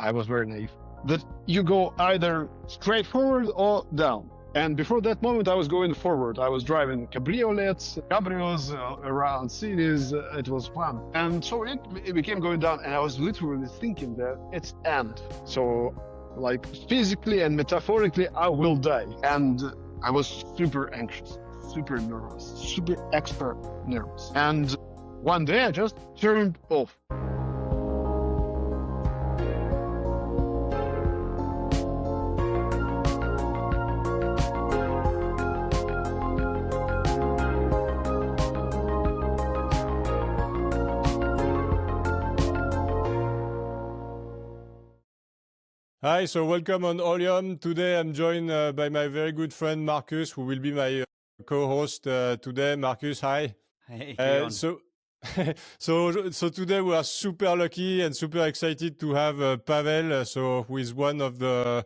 I was very naive, that you go either straight forward or down. And before that moment, I was going forward. I was driving cabriolets, cabrios around cities. It was fun. And so it became going down. And I was literally thinking that it's end. So like physically and metaphorically, I will die. And I was super anxious, super nervous, super expert nervous. And one day I just turned off. Hi, so welcome on Oleum. Today I'm joined by my very good friend Markus, who will be my co-host today. Markus, hi. Hey, Leon. So today we are super lucky and super excited to have Pavel, who is one of the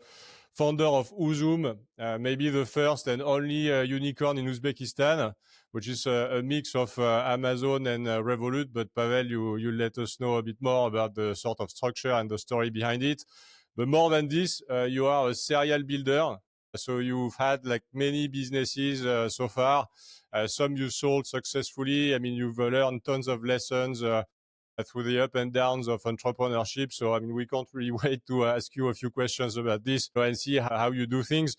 founder of Uzum, maybe the first and only unicorn in Uzbekistan, which is a mix of Amazon and Revolut. But Pavel, you let us know a bit more about the sort of structure and the story behind it. But more than this, you are a serial builder. So you've had like many businesses so far. Some you sold successfully. I mean, you've learned tons of lessons through the up and downs of entrepreneurship. So, I mean, we can't really wait to ask you a few questions about this and see how you do things.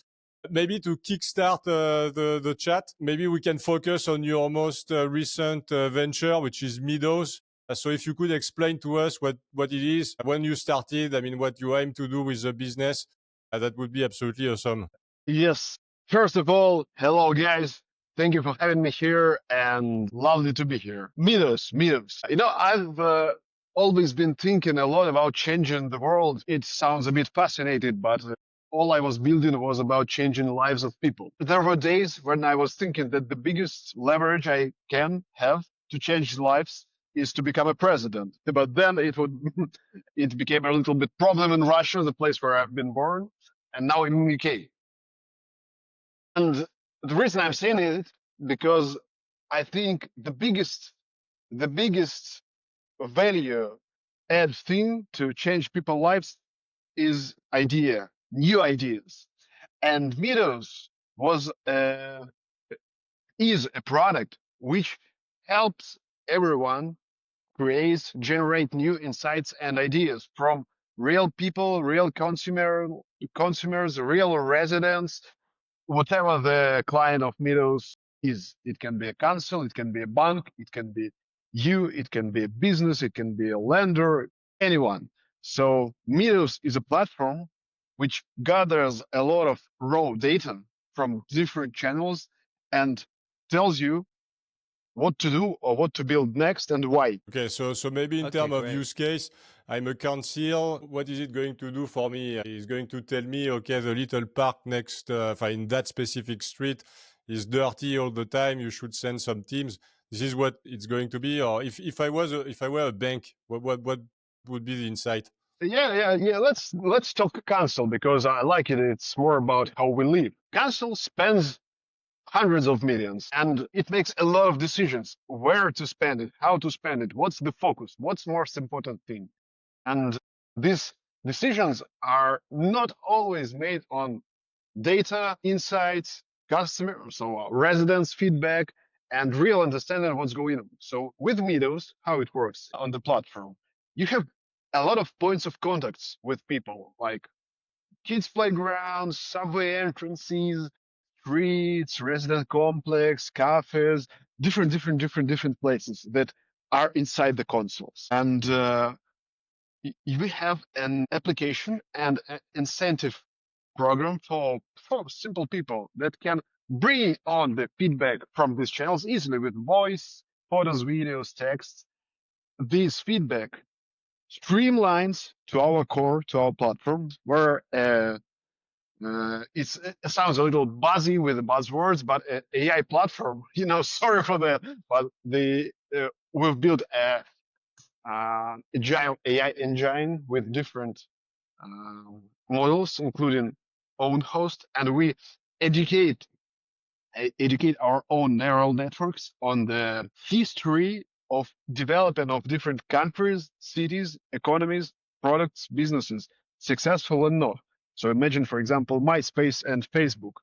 Maybe to kickstart the chat, maybe we can focus on your most recent venture, which is Meadows. So if you could explain to us what it is, when you started, I mean, what you aim to do with the business, that would be absolutely awesome. Yes. First of all, hello guys. Thank you for having me here and lovely to be here. Meadows. You know, I've always been thinking a lot about changing the world. It sounds a bit fascinating, but all I was building was about changing the lives of people. There were days when I was thinking that the biggest leverage I can have to change lives is to become a president. But then it became a little bit problem in Russia, the place where I've been born, and now in the UK. And the reason I'm saying it because I think the biggest value add thing to change people's lives is new ideas. And Meadows is a product which helps everyone generate new insights and ideas from real people, real consumers, real residents, whatever the client of Meadows is. It can be a council, it can be a bank, it can be you, it can be a business, it can be a lender, anyone. So Meadows is a platform which gathers a lot of raw data from different channels and tells you what to do or what to build next and why. Okay, so maybe in terms of use case, I'm a council. What is it going to do for me? It's going to tell me, okay, the little park next, in that specific street is dirty all the time. You should send some teams. This is what it's going to be. Or if I were a bank, what would be the insight? Yeah. Let's talk council because I like it. It's more about how we live. Council spends hundreds of millions and it makes a lot of decisions where to spend it, how to spend it, what's the focus, what's most important thing. And these decisions are not always made on data, insights, residents feedback, and real understanding of what's going on. So with Meadows, how it works on the platform, you have a lot of points of contacts with people, like kids' playgrounds, subway entrances, streets, resident complex, cafes, different places that are inside the consoles. And we have an application and an incentive program for simple people that can bring on the feedback from these channels easily with voice, photos, videos, texts. This feedback streamlines to our core, to our platform, where it sounds a little buzzy with the buzzwords, but AI platform, sorry for that, but we've built a agile AI engine with different models, including own host, and we educate our own neural networks on the history of development of different countries, cities, economies, products, businesses. successful or not. So imagine, for example, MySpace and Facebook.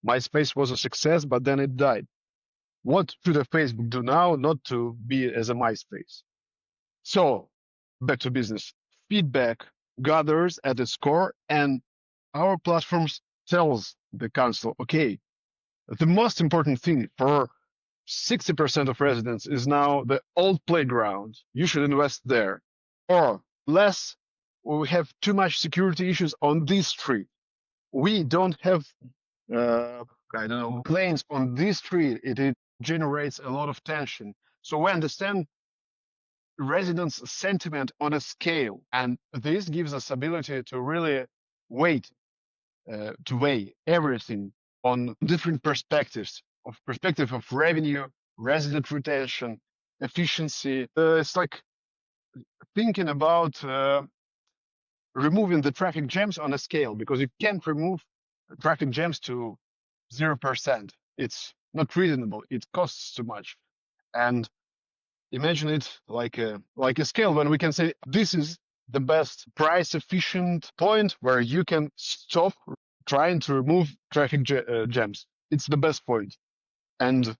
MySpace was a success, but then it died. What should a Facebook do now not to be as a MySpace? So back to business. Feedback gathers at its core, and our platforms tells the council, okay, the most important thing for 60% of residents is now the old playground. You should invest there. Or less, we have too much security issues on this street. We don't have, I don't know, planes on this street. It generates a lot of tension. So we understand residents' sentiment on a scale, and this gives us ability to really wait, to weigh everything on different perspectives, of perspective of revenue, resident retention, efficiency. It's like thinking about removing the traffic jams on a scale, because you can't remove traffic jams to 0%. It's not reasonable. It costs too much. And imagine it like a scale when we can say this is the best price efficient point where you can stop trying to remove traffic jams. It's the best point. And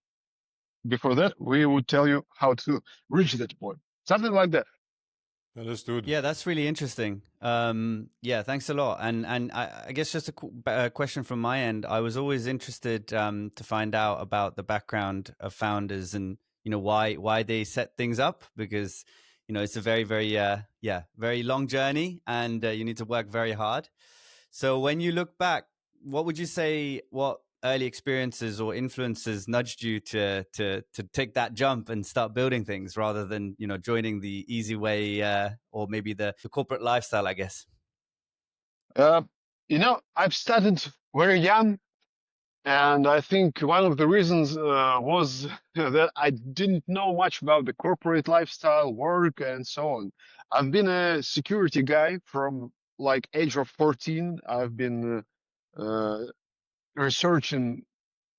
before that, we would tell you how to reach that point. Something like that. Understood. Yeah, that's really interesting. Yeah, thanks a lot. And I guess just a question from my end. I was always interested to find out about the background of founders and why they set things up, because it's a very very long journey, and you need to work very hard. So when you look back, what would you say? What early experiences or influences nudged you to take that jump and start building things rather than joining the easy way or maybe the corporate lifestyle, I guess? I've started very young, and I think one of the reasons was that I didn't know much about the corporate lifestyle, work, and so on. I've been a security guy from like age of 14. I've been researching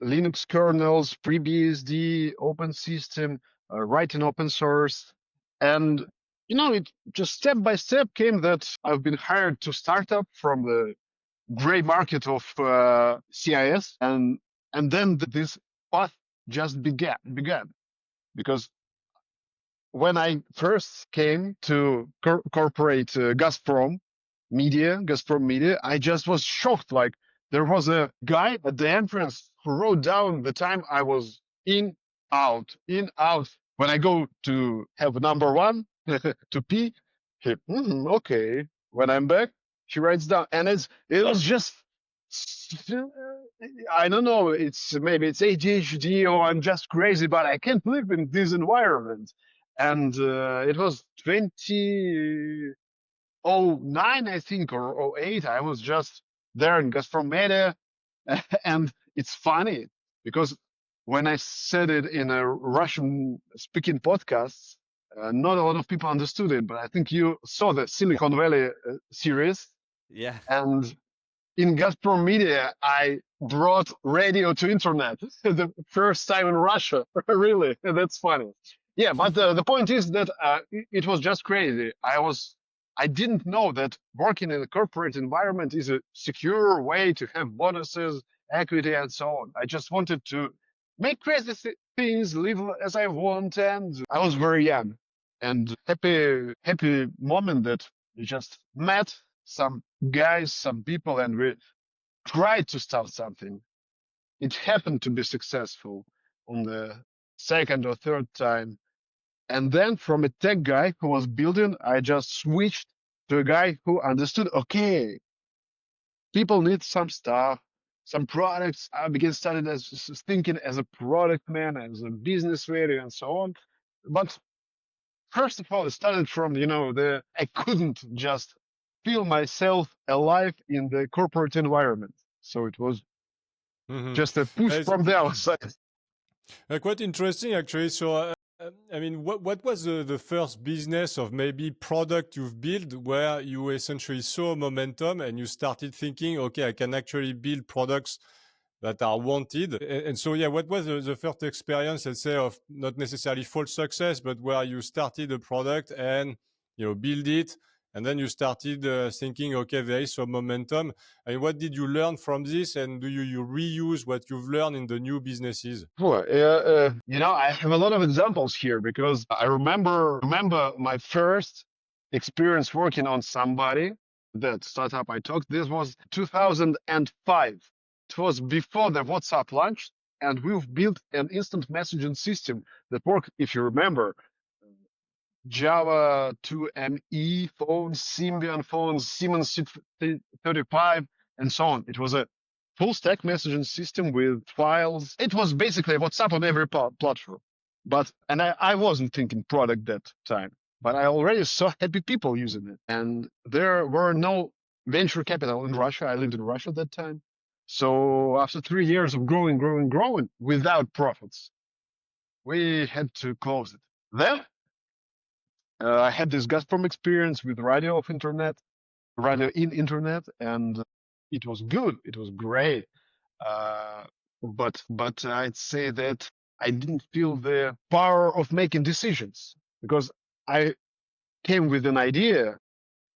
Linux kernels, FreeBSD, open system, writing open source. And, it just step by step came that I've been hired to startup from the gray market of CIS. And then this path just began. Because when I first came to corporate Gazprom Media, I just was shocked. Like, there was a guy at the entrance who wrote down the time I was in, out. When I go to have number one, to pee, okay. When I'm back, she writes down. And it was just, I don't know, maybe it's ADHD or I'm just crazy, but I can't live in this environment. And it was 2009, I think, or 08. I was just there in Gazprom Media. And it's funny because when I said it in a Russian speaking podcast, not a lot of people understood it, but I think you saw the Silicon Valley series. Yeah. And in Gazprom Media, I brought radio to internet the first time in Russia. Really, that's funny. Yeah, but the point is that it was just crazy. I didn't know that working in a corporate environment is a secure way to have bonuses, equity, and so on. I just wanted to make crazy things, live as I want, and I was very young. And happy moment that we just met some guys, some people, and we tried to start something. It happened to be successful on the second or third time. And then from a tech guy who was building, I just switched to a guy who understood, okay, people need some stuff, some products. I began thinking as a product man, as a business value, and so on. But first of all, it started from, I couldn't just feel myself alive in the corporate environment. So it was just a push from the outside. Quite interesting, actually. So, what was the first business of maybe product you've built where you essentially saw momentum and you started thinking, okay, I can actually build products that are wanted? And so, yeah, what was the first experience, let's say, of not necessarily false success, but where you started a product and, build it and then you started thinking, okay, there is some momentum. And what did you learn from this? And do you reuse what you've learned in the new businesses? Sure. I have a lot of examples here because I remember my first experience working on somebody, that startup I talked. This was 2005. It was before the WhatsApp launched, and we've built an instant messaging system that worked, if you remember, Java 2ME phones, Symbian phones, Siemens C35, and so on. It was a full stack messaging system with files. It was basically WhatsApp on every platform. And I wasn't thinking product that time, but I already saw happy people using it. And there were no venture capital in Russia. I lived in Russia at that time. So after 3 years of growing without profits, we had to close it. Then I had this Gazprom experience with radio in internet, and it was good. It was great. But I'd say that I didn't feel the power of making decisions because I came with an idea.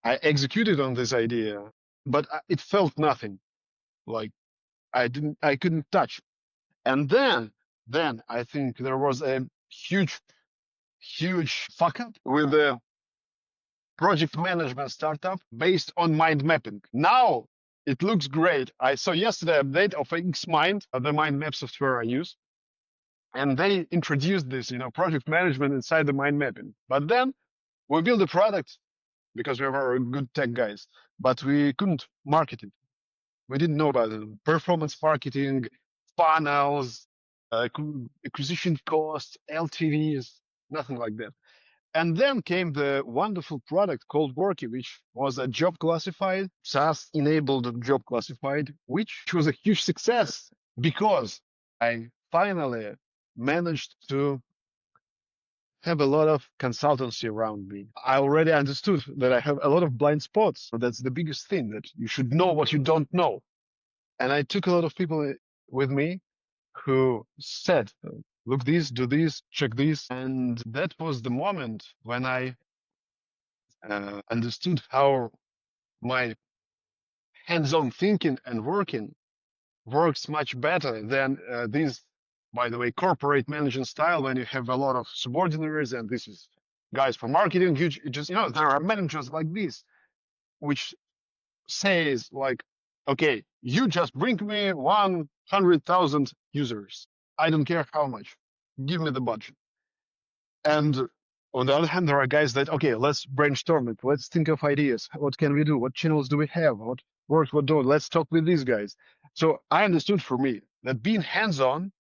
I executed on this idea, but it felt nothing. Like I couldn't touch. And then I think there was a huge fuck up with the project management startup based on mind mapping. Now it looks great. I saw yesterday update of Xmind, the mind map software I use, and they introduced this, project management inside the mind mapping. But then we built a product because we were good tech guys, but we couldn't market it. We didn't know about it. Performance marketing, funnels, acquisition costs, LTVs, nothing like that. And then came the wonderful product called Worky, which was a job classified, SaaS-enabled job classified, which was a huge success because I finally managed to have a lot of consultancy around me. I already understood that I have a lot of blind spots. So that's the biggest thing, that you should know what you don't know. And I took a lot of people with me who said, look this, do this, check this. And that was the moment when I understood how my hands-on thinking and working works much better than this, by the way, corporate management style, when you have a lot of subordinates and this is guys from marketing. You just, there are managers like this, which says like, okay, you just bring me 100,000 users. I don't care how much. Give me the budget. And on the other hand, there are guys that, okay, let's brainstorm it. Let's think of ideas. What can we do? What channels do we have? What works, what don't? Let's talk with these guys. So I understood for me that being hands-on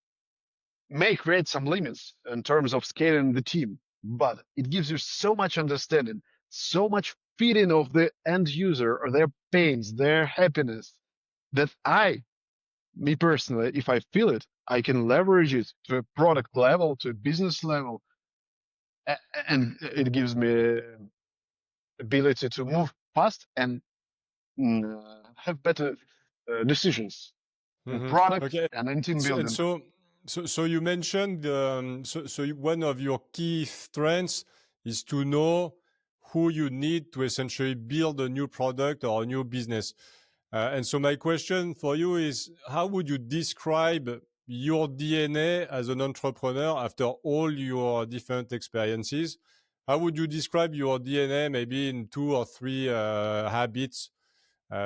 may create some limits in terms of scaling the team, but it gives you so much understanding, so much feeling of the end user or their pains, their happiness, that me personally, if I feel it, I can leverage it to a product level, to a business level, and it gives me ability to move fast and have better decisions in product Okay. and in team building. So you mentioned one of your key strengths is to know who you need to essentially build a new product or a new business. And so my question for you is, how would you describe your DNA as an entrepreneur after all your different experiences? How would you describe your DNA maybe in 2 or 3 habits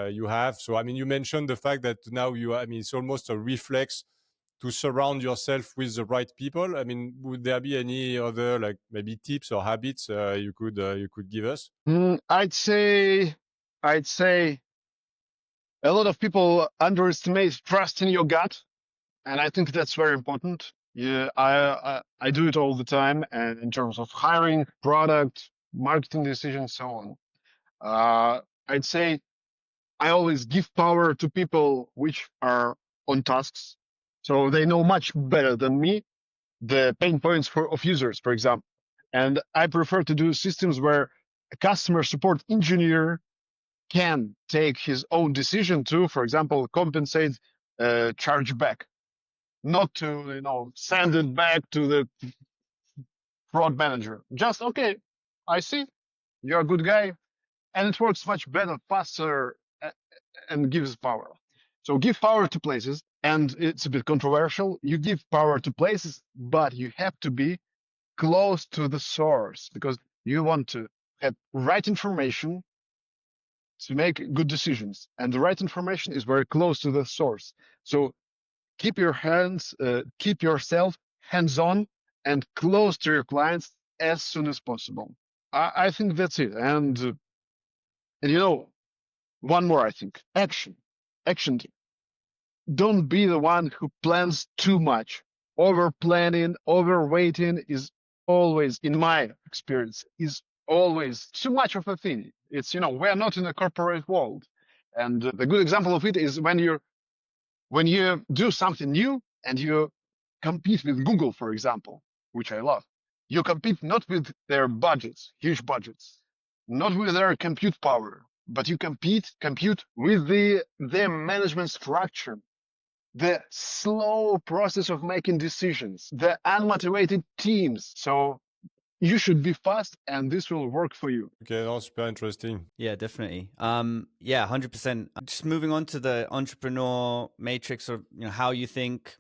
you have? So, I mean, you mentioned the fact that now it's almost a reflex to surround yourself with the right people. I mean, would there be any other, like maybe tips or habits you could give us? I'd say a lot of people underestimate trust in your gut, and I think that's very important. Yeah, I do it all the time, and in terms of hiring, product, marketing decisions, so on. I'd say I always give power to people which are on tasks, so they know much better than me the pain points of users, for example. And I prefer to do systems where a customer support engineer can take his own decision to, for example, compensate chargeback, not to send it back to the fraud manager. Just okay, I see you're a good guy, and it works much better, faster, and gives power. So give power to places, and it's a bit controversial. You give power to places, but you have to be close to the source because you want to have right information to make good decisions. And the right information is very close to the source. So keep keep yourself hands-on and close to your clients as soon as possible. I think that's it. And one more, I think, action. Don't be the one who plans too much. Over planning, overweighting is always, in my experience, is always too much of a thing. It's, we're not in a corporate world. And the good example of it is when you do something new and you compete with Google, for example, which I love. You compete not with their budgets, huge budgets, not with their compute power, but you compete with their management structure, the slow process of making decisions, the unmotivated teams. So you should be fast, and this will work for you. Okay, that's super interesting. Yeah, definitely. 100%. Just moving on to the entrepreneur matrix, or how you think,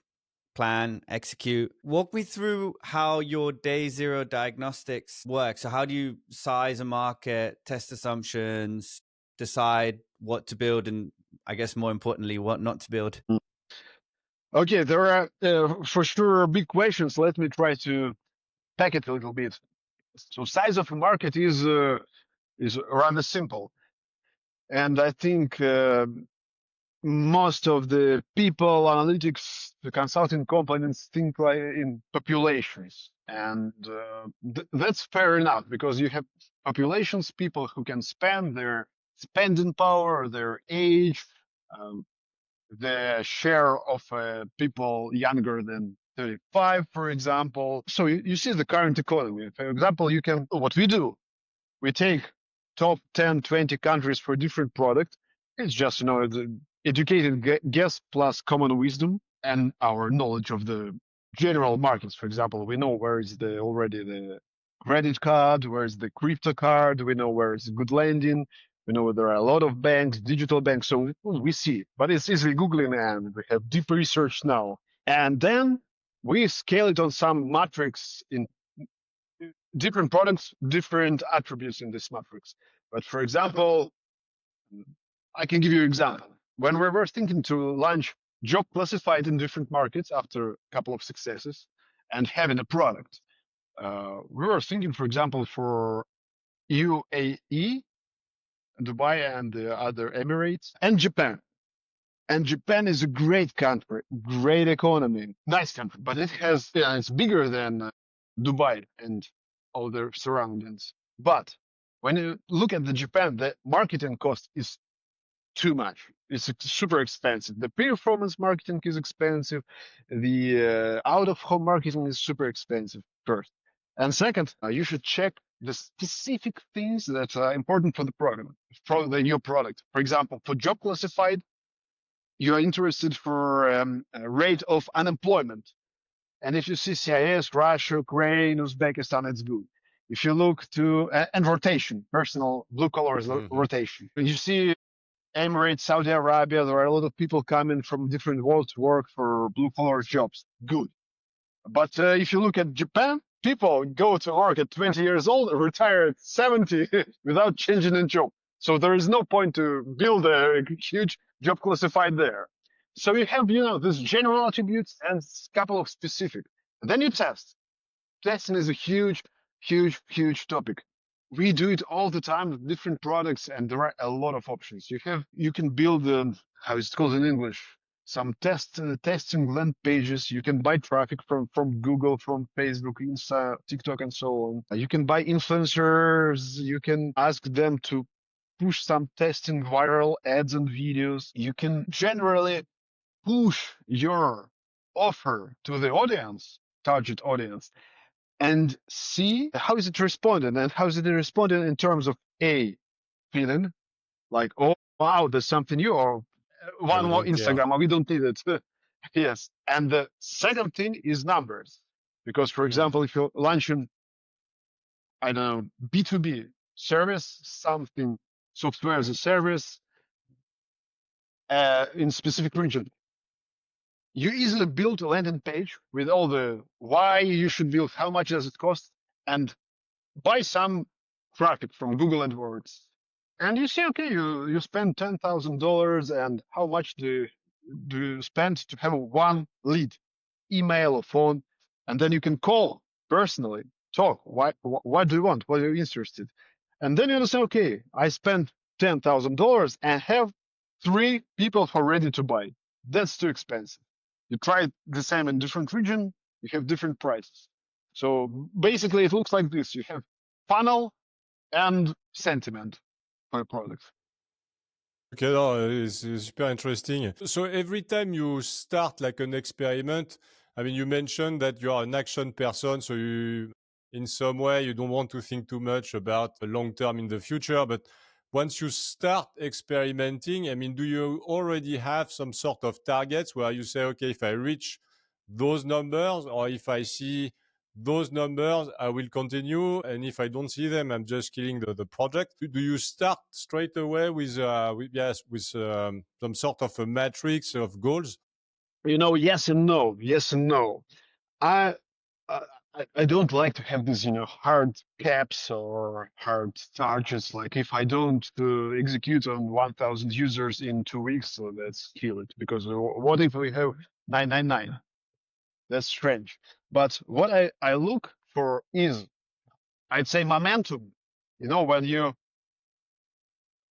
plan, execute. Walk me through how your day zero diagnostics works. So how do you size a market, test assumptions, decide what to build, and I guess more importantly, what not to build? Okay, there are for sure big questions. Let me try to pack it a little bit. So size of a market is rather simple, and I think most of the people, analytics, the consulting companies think like in populations, and that's fair enough because you have populations, people who can spend their spending power, their age, the share of people younger than 35, for example. So you see the current economy. For example, what we do, we take top 10, 20 countries for different product. It's just, the educated guess plus common wisdom and our knowledge of the general markets. For example, we know where is already the credit card, where is the crypto card, we know where is good lending, we know there are a lot of banks, digital banks, so we see. But it's easily Googling, and we have deep research now. And then we scale it on some matrix in different products, different attributes in this matrix. But for example, I can give you an example. When we were thinking to launch job classified in different markets after a couple of successes and having a product, we were thinking, for example, for UAE, Dubai, and the other Emirates, and Japan. And Japan is a great country, great economy, nice country, but it's bigger than Dubai and all their surroundings. But when you look at the Japan, the marketing cost is too much. It's super expensive. The performance marketing is expensive. The out-of-home marketing is super expensive, first. And second, you should check the specific things that are important for the product, for your product. For example, for job classified, you are interested for a rate of unemployment. And if you see CIS, Russia, Ukraine, Uzbekistan, it's good. If you look to, and rotation, personal blue collar rotation. You see Emirates, Saudi Arabia, there are a lot of people coming from different worlds to work for blue collar jobs. Good. But if you look at Japan, people go to work at 20 years old and retire at 70 without changing a job. So there is no point to build a huge job classified there. So you have, these general attributes and a couple of specific. And then you test. Testing is a huge, huge, huge topic. We do it all the time with different products, and there are a lot of options. You can build, how it's called in English, some testing land pages. You can buy traffic from Google, from Facebook, Insta, TikTok, and so on. You can buy influencers. You can ask them to push some testing viral ads and videos. You can generally push your offer to the audience, target audience, and see how is it responding, and how is it responding in terms of feeling like, oh wow, there's something new, or one more Instagram, or we don't need it. Yes. And the second thing is numbers, because for example, if you're launching, I don't know, B2B service, something software as a service in specific region. You easily build a landing page with all the why you should build, how much does it cost, and buy some traffic from Google AdWords. And you say, okay, you spend $10,000, and how much do you spend to have one lead, email or phone, and then you can call personally, talk. What do you want? What are you interested? And then you understand, okay, I spent $10,000 and have 3 people who are ready to buy. That's too expensive. You try the same in different region, you have different prices. So basically, it looks like this: you have funnel and sentiment for a product. Okay, no, it's super interesting. So every time you start like an experiment, I mean, you mentioned that you are an action person, so you, in some way, you don't want to think too much about the long term in the future. But once you start experimenting, I mean, do you already have some sort of targets where you say, okay, if I reach those numbers, or if I see those numbers, I will continue, and if I don't see them, I'm just killing the project? Do you start straight away with some sort of a matrix of goals? Yes and no. Yes and no. I don't like to have these, hard caps or hard targets. Like if I don't execute on 1,000 users in 2 weeks, so let's kill it. Because what if we have 999? That's strange. But what I look for is, I'd say, momentum. When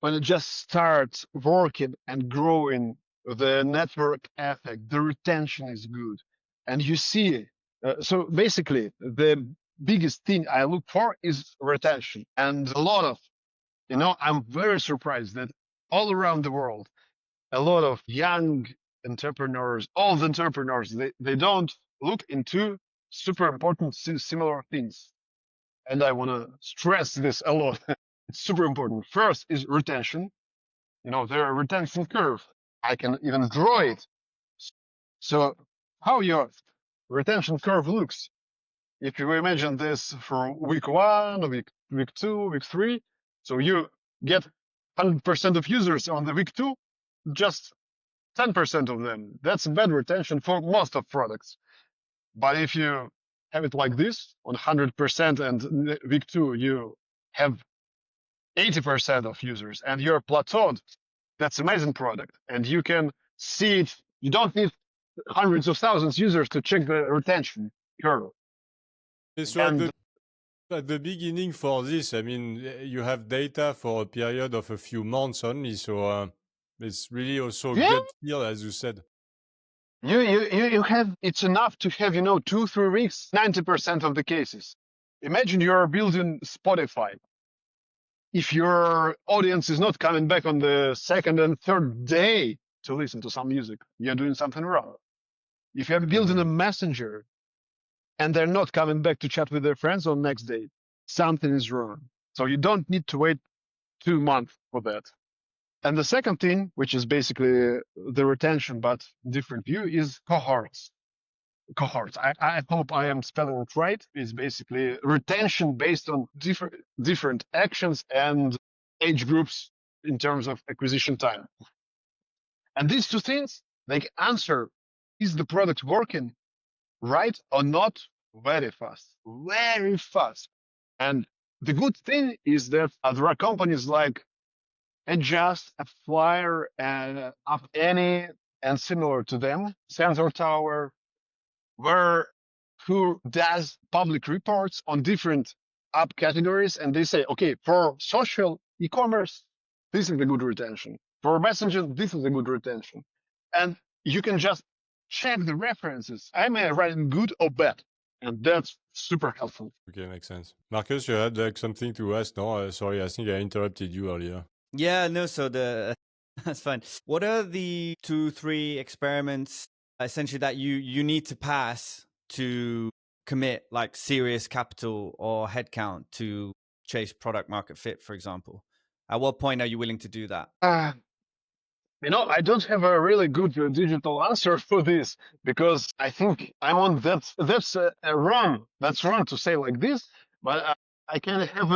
it just starts working and growing, the network effect, the retention is good, and you see. So basically, the biggest thing I look for is retention, and a lot of, I'm very surprised that all around the world, a lot of young entrepreneurs, old entrepreneurs, they don't look into super important similar things. And I want to stress this a lot. It's super important. First is retention. Their retention curve. I can even draw it. So how your retention curve looks. If you imagine this for week 1, week 2, week 3, so you get 100% of users on the week 2, just 10% of them. That's bad retention for most of products. But if you have it like this, on 100%, and week 2 you have 80% of users, and you're plateaued, that's amazing product. And you can see it. You don't need hundreds of thousands of users to check the retention curve. So at the beginning for this, I mean, you have data for a period of a few months only, so it's really also gut feel, as you said. You have, it's enough to have 2-3 weeks, 90% of the cases. Imagine you're building Spotify. If your audience is not coming back on the 2nd and 3rd day to listen to some music, you're doing something wrong. If you're building a messenger and they're not coming back to chat with their friends on next day, something is wrong. So you don't need to wait 2 months for that. And the second thing, which is basically the retention but different view, is cohorts. Cohorts. I hope I am spelling it right. Is basically retention based on different actions and age groups in terms of acquisition time. And these 2 things, they answer, is the product working right or not, very fast. Very fast. And the good thing is that there are companies like Adjust, Flyer, and Up Any, and similar to them, Sensor Tower, who does public reports on different app categories, and they say, okay, for social e-commerce, this is a good retention. For Messenger, this is a good retention. And you can just check the references. Am I writing good or bad? And that's super helpful. Okay, makes sense. Markus, you had like something to ask? No, sorry, I think I interrupted you earlier. Yeah, no, so that's fine. What are the 2-3 experiments essentially that you need to pass to commit like serious capital or headcount to chase product market fit, for example? At what point are you willing to do that? I don't have a really good digital answer for this, because I think I'm on that's wrong. That's wrong to say like this, but I can have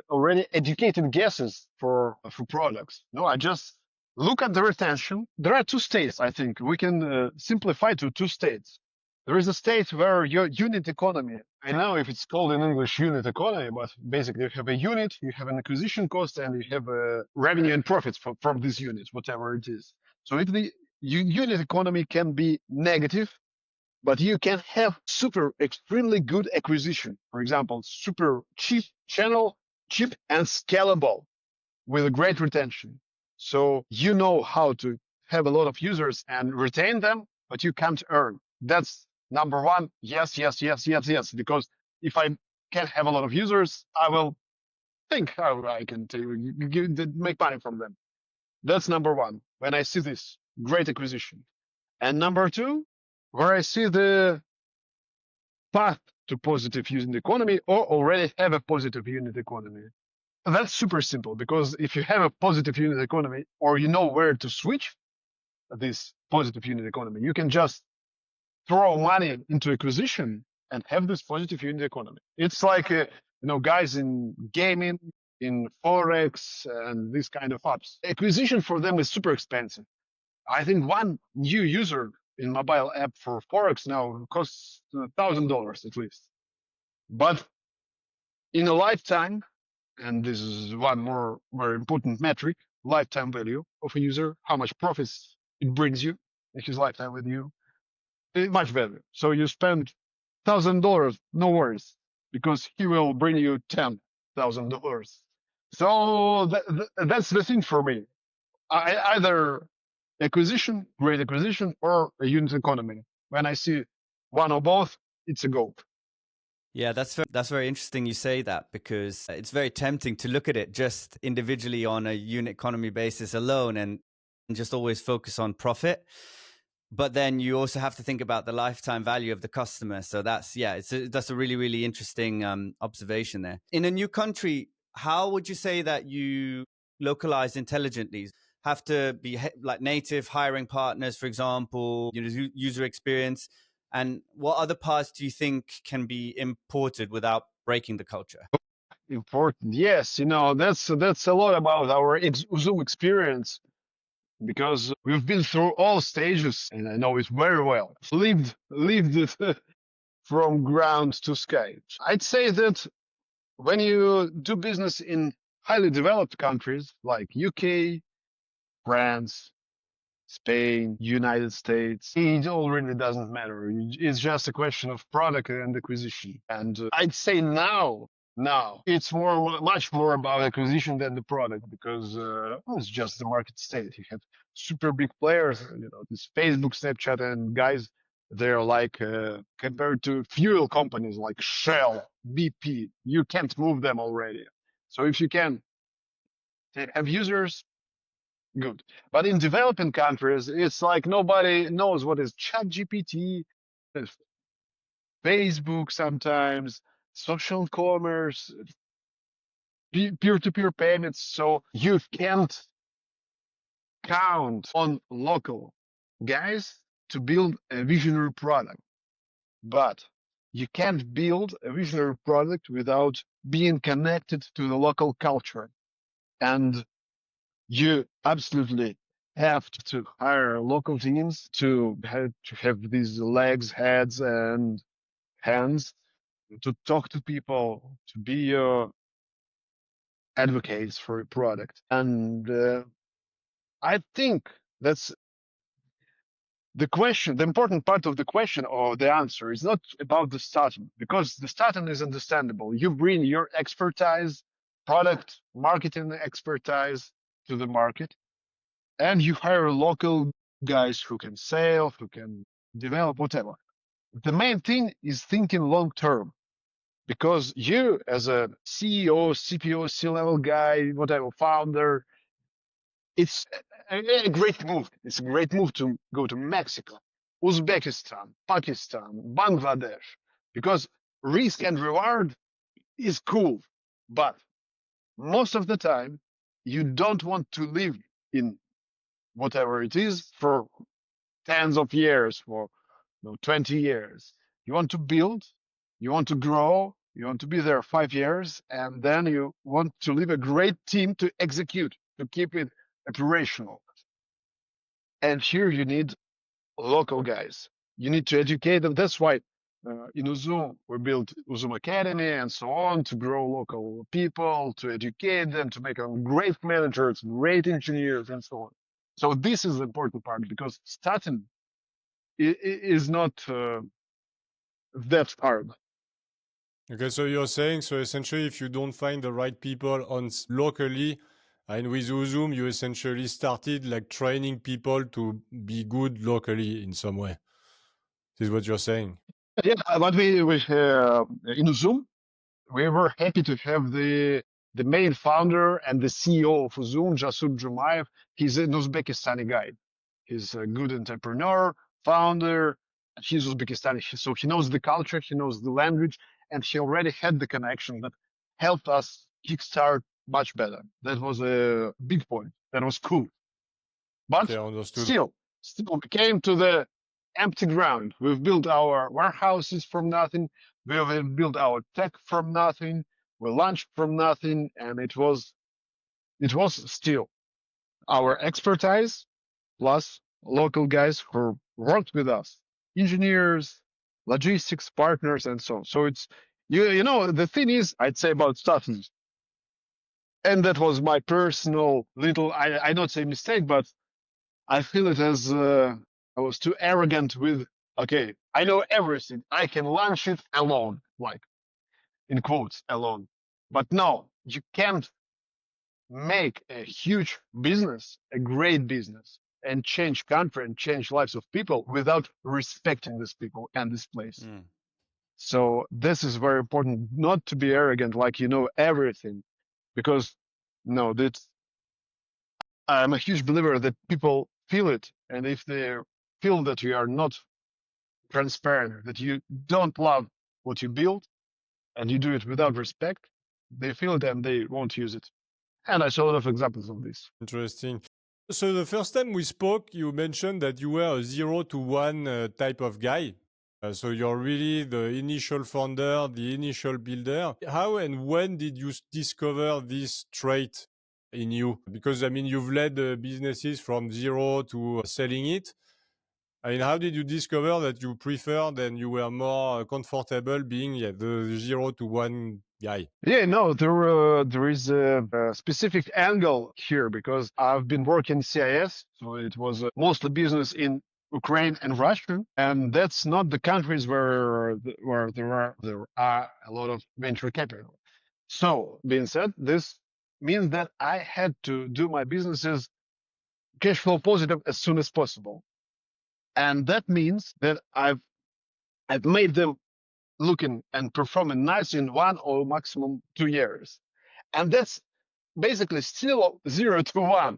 already educated guesses for products. No, I just look at the retention. There are two states. I think we can simplify to two states. There is a state where your unit economy, I know if it's called in English unit economy, but basically you have a unit, you have an acquisition cost, and you have a revenue and profits from this unit, whatever it is. So if the unit economy can be negative, but you can have super extremely good acquisition. For example, super cheap channel, cheap and scalable with a great retention. So you know how to have a lot of users and retain them, but you can't earn. That's number one. Yes, yes, yes, yes, yes. Because if I can't have a lot of users, I will think how I can make money from them. That's number one. When I see this great acquisition. And number two, where I see the path to positive unit economy or already have a positive unit economy. That's super simple because if you have a positive unit economy or you know where to switch this positive unit economy, you can just throw money into acquisition and have this positive unit economy. It's like, guys in gaming, in Forex and these kind of apps. Acquisition for them is super expensive. I think one new user in mobile app for Forex now costs $1,000 at least. But in a lifetime, and this is one more very important metric, lifetime value of a user, how much profits it brings you in his lifetime with you, much value. So you spend $1,000, no worries, because he will bring you $10,000. So that's the thing for me. Either acquisition, great acquisition, or a unit economy. When I see one or both, it's a go. Yeah, that's very interesting you say that, because it's very tempting to look at it just individually on a unit economy basis alone and just always focus on profit. But then you also have to think about the lifetime value of the customer. So that's a really, really interesting observation there. In a new country, how would you say that you localize intelligently? Have to be like native hiring partners, for example, user experience. And what other parts do you think can be imported without breaking the culture? Important, yes. That's a lot about our Uzum experience, because we've been through all stages, and I know it very well. Lived it from ground to sky. I'd say that when you do business in highly developed countries like UK, France, Spain, United States, it all really doesn't matter. It's just a question of product and acquisition. And I'd say now it's much more about acquisition than the product, because it's just the market state. You have super big players, this Facebook, Snapchat, and guys. They're like compared to fuel companies like Shell, BP. You can't move them already. So if you can have users, good. But in developing countries, it's like nobody knows what is ChatGPT, Facebook sometimes, social commerce, peer-to-peer payments. So you can't count on local guys to build a visionary product. But you can't build a visionary product without being connected to the local culture. And you absolutely have to hire local teams to have these legs, heads, and hands to talk to people, to be your advocates for a product. And I think that's the question. The important part of the question or the answer is not about the starting, because the starting is understandable. You bring your expertise, product marketing expertise to the market, and you hire local guys who can sell, who can develop, whatever. The main thing is thinking long term, because you, as a CEO, CPO, C-level guy, whatever, founder, it's a great move. It's a great move to go to Mexico, Uzbekistan, Pakistan, Bangladesh, because risk and reward is cool, but most of the time you don't want to live in whatever it is for tens of years, for 20 years. You want to build, you want to grow, You want to be there 5 years, and then you want to leave a great team to execute, to keep it operational. And here you need local guys. You need to educate them. That's why in Uzum, we built Uzum Academy and so on to grow local people, to educate them, to make them great managers, great engineers, and so on. So this is the important part, because starting is not that hard. Okay, so you're saying, so essentially, if you don't find the right people locally, and with Uzum, you essentially started like training people to be good locally in some way. This is what you're saying. Yeah, but we in Uzum, we were happy to have the main founder and the CEO of Uzum, Jasur Jumayev. He's an Uzbekistani guy. He's a good entrepreneur, founder. He's Uzbekistani, so he knows the culture, he knows the language, and he already had the connection that helped us kickstart much better. That was a big point. That was cool. But Okay, understood. still, we came to the empty ground. We've built our warehouses from nothing. We've built our tech from nothing. We launched from nothing, and it was still our expertise plus local guys who worked with us, engineers, logistics partners, and so on. So it's you know the thing is, I'd say about stuff, and that was my personal little I not say mistake, but I feel it as I was too arrogant with, okay, I know everything. I can launch it alone, like in quotes, alone. But no, you can't make a huge business, a great business, and change country and change lives of people without respecting these people and this place. So this is very important, not to be arrogant, like you know everything, because no, that's I'm a huge believer that people feel it, and if they feel that you are not transparent, that you don't love what you build, and you do it without respect, they feel it and they won't use it. And I saw a lot of examples of this. Interesting. So the first time we spoke, you mentioned that you were a 0 to 1 type of guy. So you're really the initial founder, the initial builder. How and when did you discover this trait in you? Because I mean, you've led businesses from 0 to selling it. I mean, how did you discover that you preferred and you were more comfortable being the 0 to 1 guy? Yeah, no, there is a specific angle here, because I've been working CIS, so it was mostly business in Ukraine and Russia, and that's not the countries where there are a lot of venture capital. So, being said, this means that I had to do my businesses cash flow positive as soon as possible, and that means that I've made them looking and performing nice in 1 or maximum 2 years, and that's basically still 0 to 1.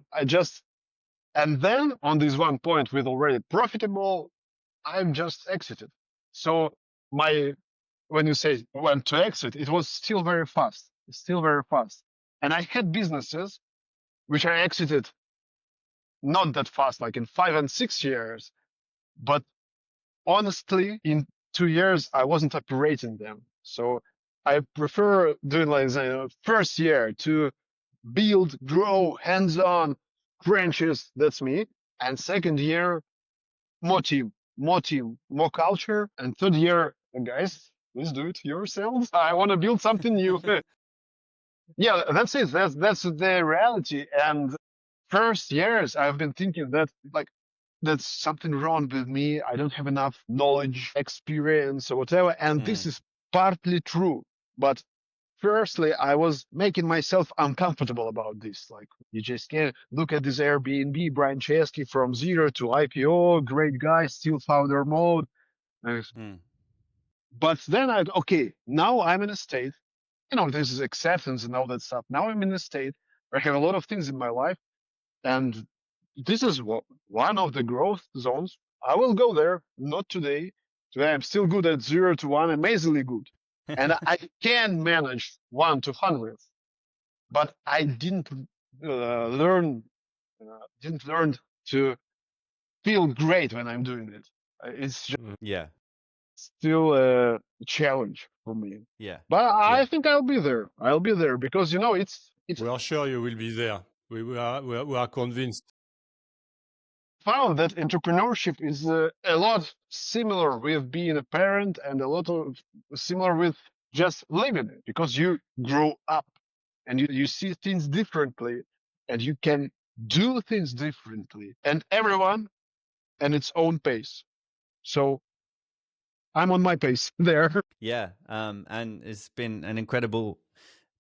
And then on this one point with already profitable, I'm just exited. So when you say when to exit, it was still very fast. It's still very fast. And I had businesses which I exited not that fast, like in 5 and 6 years, but honestly, in 2 years, I wasn't operating them. So I prefer doing like the first year to build, grow, hands-on, branches. That's me. And second year, more team, more culture. And third year, guys, please do it yourselves. I want to build something new. Yeah, that's it. That's the reality. And first years, I've been thinking that like that's something wrong with me. I don't have enough knowledge, experience, or whatever. And this is partly true. But firstly, I was making myself uncomfortable about this. Like, you just can't look at this Airbnb, Brian Chesky from 0 to IPO, great guy, still founder mode. But then okay, now I'm in a state, this is acceptance and all that stuff. Now I'm in a state where I have a lot of things in my life, and this is one of the growth zones. I will go there, not today. Today I'm still good at 0 to 1, amazingly good. And I can manage 1 to 100, but I didn't learn to feel great when I'm doing it. It's just still a challenge. for me. Yeah. But Yeah. I think I'll be there. I'll be there because it's We are sure you will be there. We are convinced. found that entrepreneurship is a lot similar with being a parent and a lot of similar with just living it because you grow up and you see things differently and you can do things differently and everyone at its own pace. So I'm on my pace there. Yeah. And it's been an incredible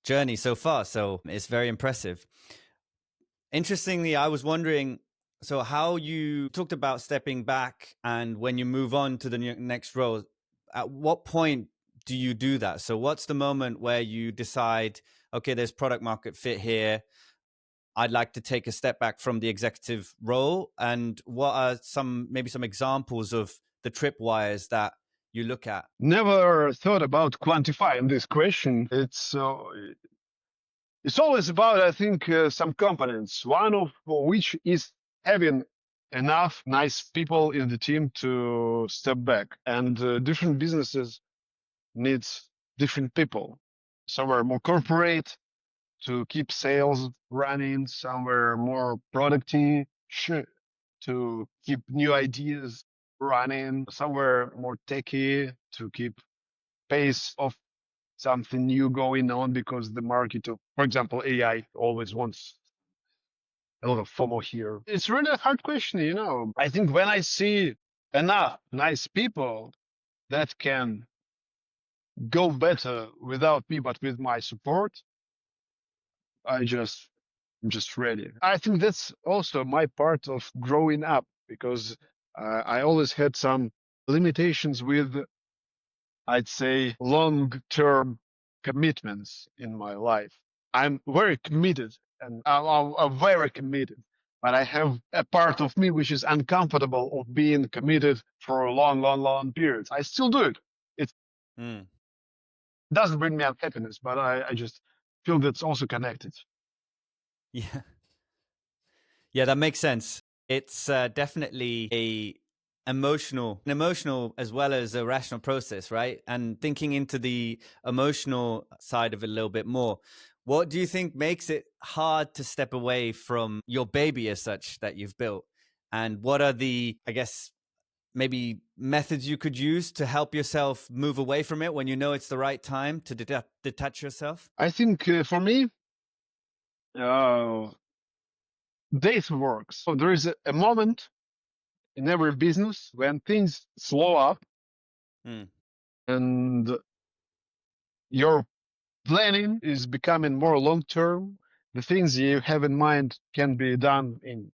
journey so far. So it's very impressive. Interestingly, I was wondering, so how you talked about stepping back and when you move on to the next role, at what point do you do that? So what's the moment where you decide, okay, there's product market fit here. I'd like to take a step back from the executive role. And what are maybe some examples of the tripwires that you look at? Never thought about quantifying this question. It's always about, I think, some components, one of which is having enough nice people in the team to step back. And different businesses needs different people. Some are more corporate to keep sales running, some are more productive to keep new ideas running, some were more techy to keep pace of something new going on because the market of, for example, AI always wants a lot of FOMO here. It's really a hard question. I think when I see enough nice people that can go better without me, but with my support, I'm just ready. I think that's also my part of growing up because I always had some limitations with, I'd say, long-term commitments in my life. I'm very committed and I'm very committed, but I have a part of me which is uncomfortable of being committed for a long periods. I still do it. It doesn't bring me happiness, but I just feel that's also connected. Yeah. Yeah, that makes sense. It's definitely an emotional as well as a rational process, right? And thinking into the emotional side of it a little bit more, what do you think makes it hard to step away from your baby as such that you've built? And what are the, I guess, maybe methods you could use to help yourself move away from it when you know it's the right time to detach yourself? I think for me, data works. So there is a moment in every business when things slow up and your planning is becoming more long term. The things you have in mind can be done in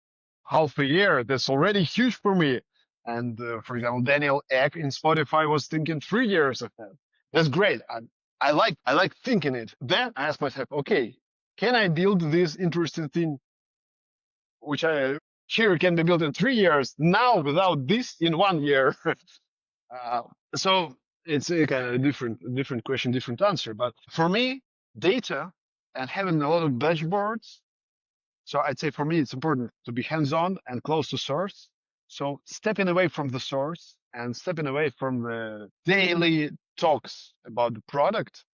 half a year. That's already huge for me. And for example, Daniel Ek in Spotify was thinking 3 years ahead. That's great. I like thinking it. Then I ask myself, okay, can I build this interesting thing which I here can be built in 3 years now without this in 1 year? So it's a kind of different question, different answer. But for me, data and having a lot of dashboards. So I'd say for me, it's important to be hands-on and close to source. So stepping away from the source and stepping away from the daily talks about the product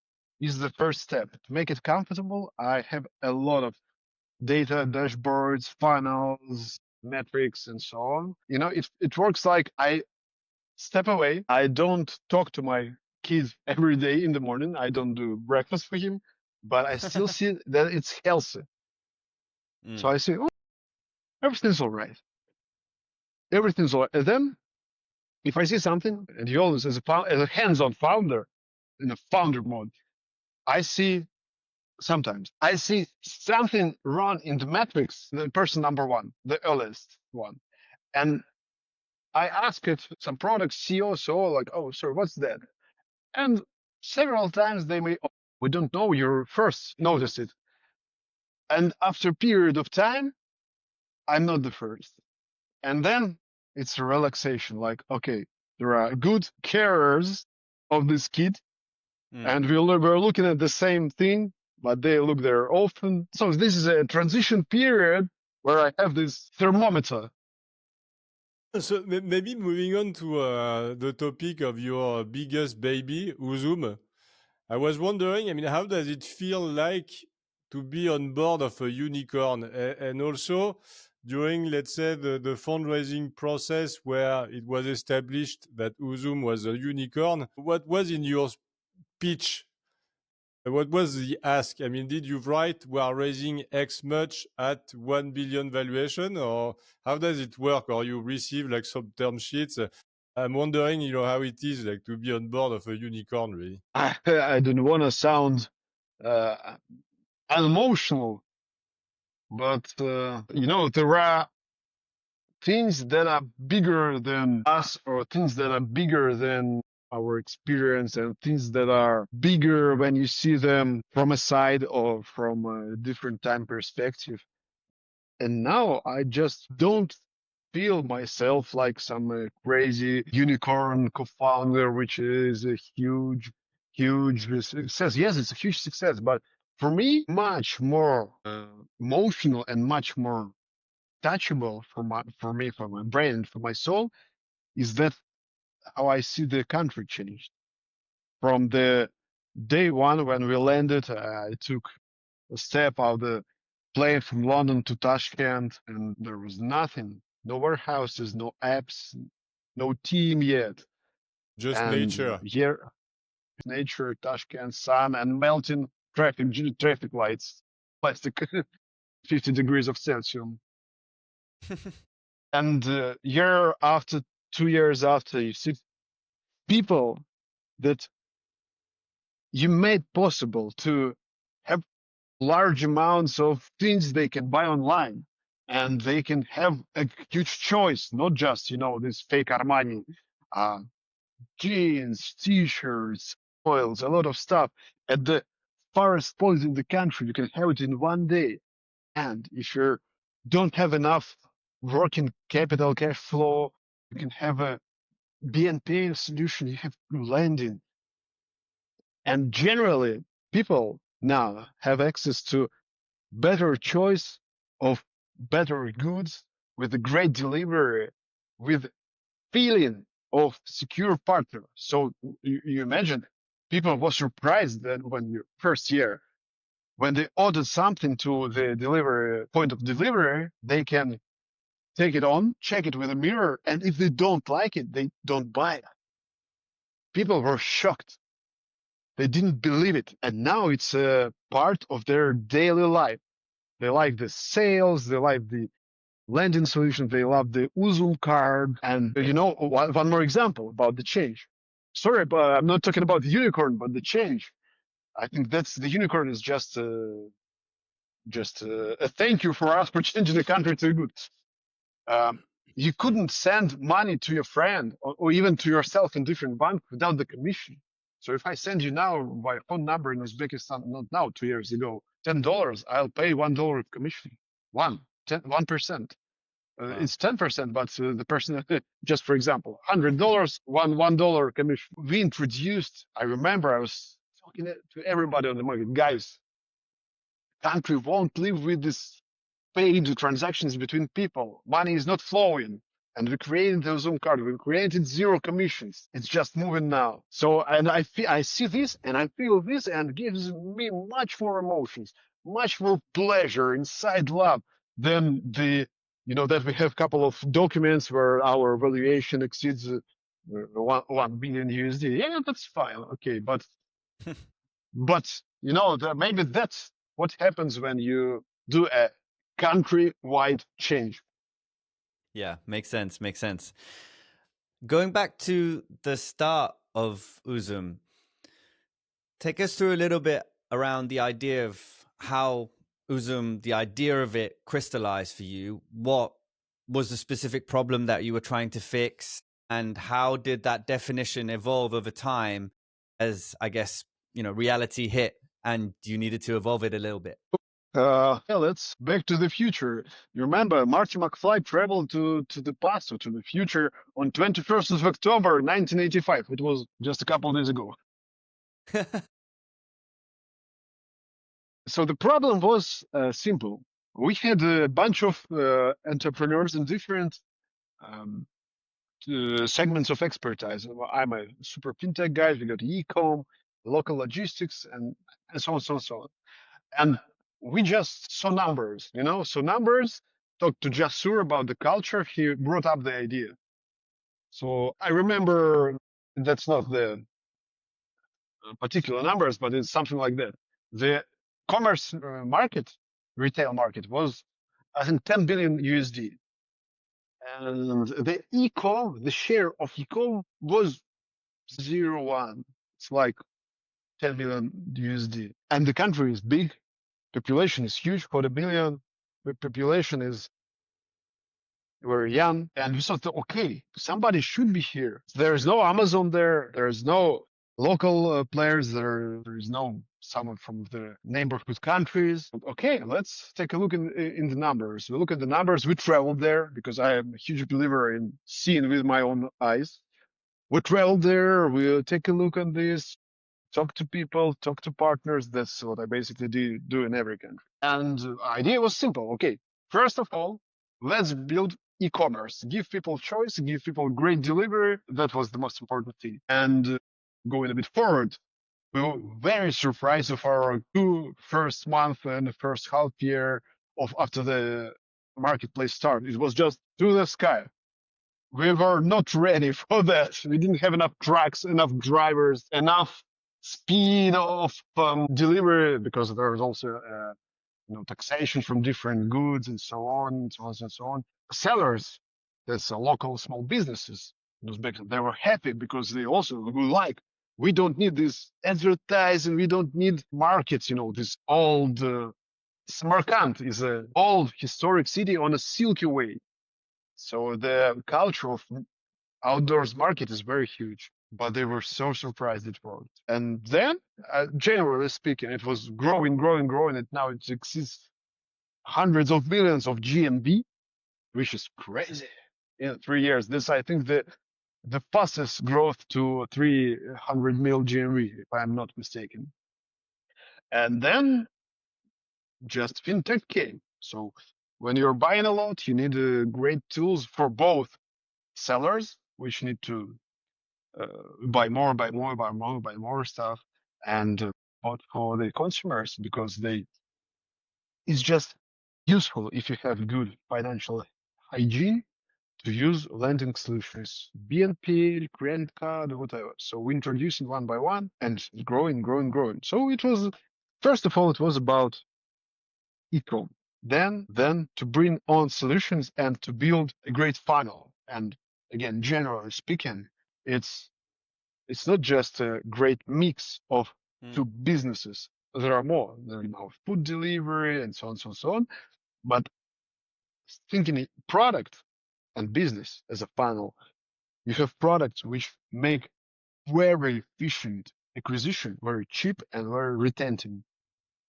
is the first step. To make it comfortable, I have a lot of data, dashboards, funnels, metrics, and so on. It works like I step away. I don't talk to my kid every day in the morning. I don't do breakfast for him, but I still see that it's healthy. So I say, oh, everything's all right. Everything's all right. And then if I see something, and you always, as a hands-on founder, in a founder mode, sometimes I see something wrong in the metrics, the person number one, the earliest one. And I ask it, some product CEO, so like, oh, sir, what's that? And several times they may, oh, we don't know, you first noticed it. And after a period of time, I'm not the first. And then it's a relaxation, like, okay, there are good carers of this kid, and we're looking at the same thing, but they look there often. So this is a transition period where I have this thermometer. So maybe moving on to the topic of your biggest baby, Uzum. I was wondering, I mean, how does it feel like to be on board of a unicorn? And also during, let's say, the fundraising process where it was established that Uzum was a unicorn, what was in your pitch? What was the ask? I mean, did you write, we are raising X much at 1 billion valuation, or how does it work? Or you receive like some term sheets? I'm wondering, how it is like to be on board of a unicorn, really. I don't want to sound unemotional, but there are things that are bigger than us, or things that are bigger than our experience, and things that are bigger when you see them from a side or from a different time perspective. And now I just don't feel myself like some crazy unicorn co-founder, which is a huge success. Yes, it's a huge success, but for me, much more emotional and much more touchable for me, for my brain, for my soul, is that how I see the country changed. From the day one when we landed, I took a step out of the plane from London to Tashkent, and there was nothing, no warehouses, no apps, no team yet. Just And nature. here, nature, Tashkent, sun, and melting traffic lights, plastic, 50 degrees of Celsius. And year after, 2 years after, you see people that you made possible to have large amounts of things they can buy online, and they can have a huge choice, not just, this fake Armani, uh, jeans, t-shirts, oils, a lot of stuff at the farthest point in the country. You can have it in one day. And if you don't have enough working capital, cash flow, you can have a BNP solution. You have lending. And generally, people now have access to better choice of better goods with a great delivery, with feeling of secure partner. So you imagine people were surprised that when you first year, when they ordered something to the delivery point of delivery, they can take it on, check it with a mirror, and if they don't like it, they don't buy it. People were shocked. They didn't believe it. And now it's a part of their daily life. They like the sales, they like the lending solution, they love the Uzum card. And one more example about the change. Sorry, but I'm not talking about the unicorn, but the change. I think that's the unicorn is just a thank you for us for changing the country to good. You couldn't send money to your friend or even to yourself in different bank without the commission. So if I send you now by phone number in Uzbekistan, not now, 2 years ago, $10, I'll pay $1 of commission. 1%. Wow. It's 10%, but the person, just for example, $100, $1 commission. We introduced, I remember I was talking to everybody on the market, guys, country won't live with this paid transactions between people. Money is not flowing. And we created the Uzum card. We created zero commissions. It's just moving now. So, and I see this and I feel this, and it gives me much more emotions, much more pleasure inside love than that we have a couple of documents where our valuation exceeds 1 billion USD. Yeah, that's fine. Okay. But maybe that's what happens when you do a country-wide change. Yeah, makes sense. Makes sense. Going back to the start of Uzum, take us through a little bit around the idea of how Uzum, the idea of it crystallized for you. What was the specific problem that you were trying to fix? And how did that definition evolve over time as, I guess, reality hit and you needed to evolve it a little bit? Let's back to the future. You remember Marty McFly traveled to the past or to the future on 21st of October, 1985. It was just a couple of days ago. So the problem was simple. We had a bunch of entrepreneurs in different segments of expertise. I'm a super fintech guy. We got e-com. local logistics, and so on, so on, so on. And we just saw numbers, so numbers. Talked to Jasur about the culture. He brought up the idea. So I remember that's not the particular numbers, but it's something like that. The commerce market, retail market, was, I think, 10 billion USD. And the share of e-com was 0.1. It's like 10 million USD. And the country is big. Population is huge, 40 million. The population is very young. And we thought, okay, somebody should be here. There is no Amazon there. There is no local players. There is no someone from the neighborhood countries. Okay, let's take a look in the numbers. We look at the numbers. We traveled there because I am a huge believer in seeing with my own eyes. We traveled there. We take a look at this, talk to people, talk to partners. That's what I basically do in every country. And the idea was simple. Okay, first of all, let's build e-commerce. Give people choice, give people great delivery. That was the most important thing. And going a bit forward, we were very surprised of our first month and the first half year of after the marketplace started. It was just to the sky. We were not ready for that. We didn't have enough trucks, enough drivers, enough speed of delivery, because there was also taxation from different goods and so on and so on and so on. Sellers, that's local small businesses in Uzbekistan, they were happy because they also like, we don't need this advertising, we don't need markets, this old Samarkand is an old historic city on a silky way. So the culture of outdoors market is very huge, but they were so surprised it worked. And then, generally speaking, it was growing, and now it exceeds hundreds of millions of GMV, which is crazy. In 3 years, this, I think, the fastest growth to 300 mil GMV, if I'm not mistaken. And then just fintech came. So when you're buying a lot, you need great tools for both sellers, which need to buy more stuff, and for the consumers, because it's just useful if you have good financial hygiene to use lending solutions, BNP, credit card, whatever. So we introduced it one by one and growing. So it was, first of all, it was about e-com. Then to bring on solutions and to build a great funnel. And again, generally speaking, it's not just a great mix of two businesses. There are more. There are now food delivery and so on. But thinking product and business as a funnel, you have products which make very efficient acquisition, very cheap and very retentive.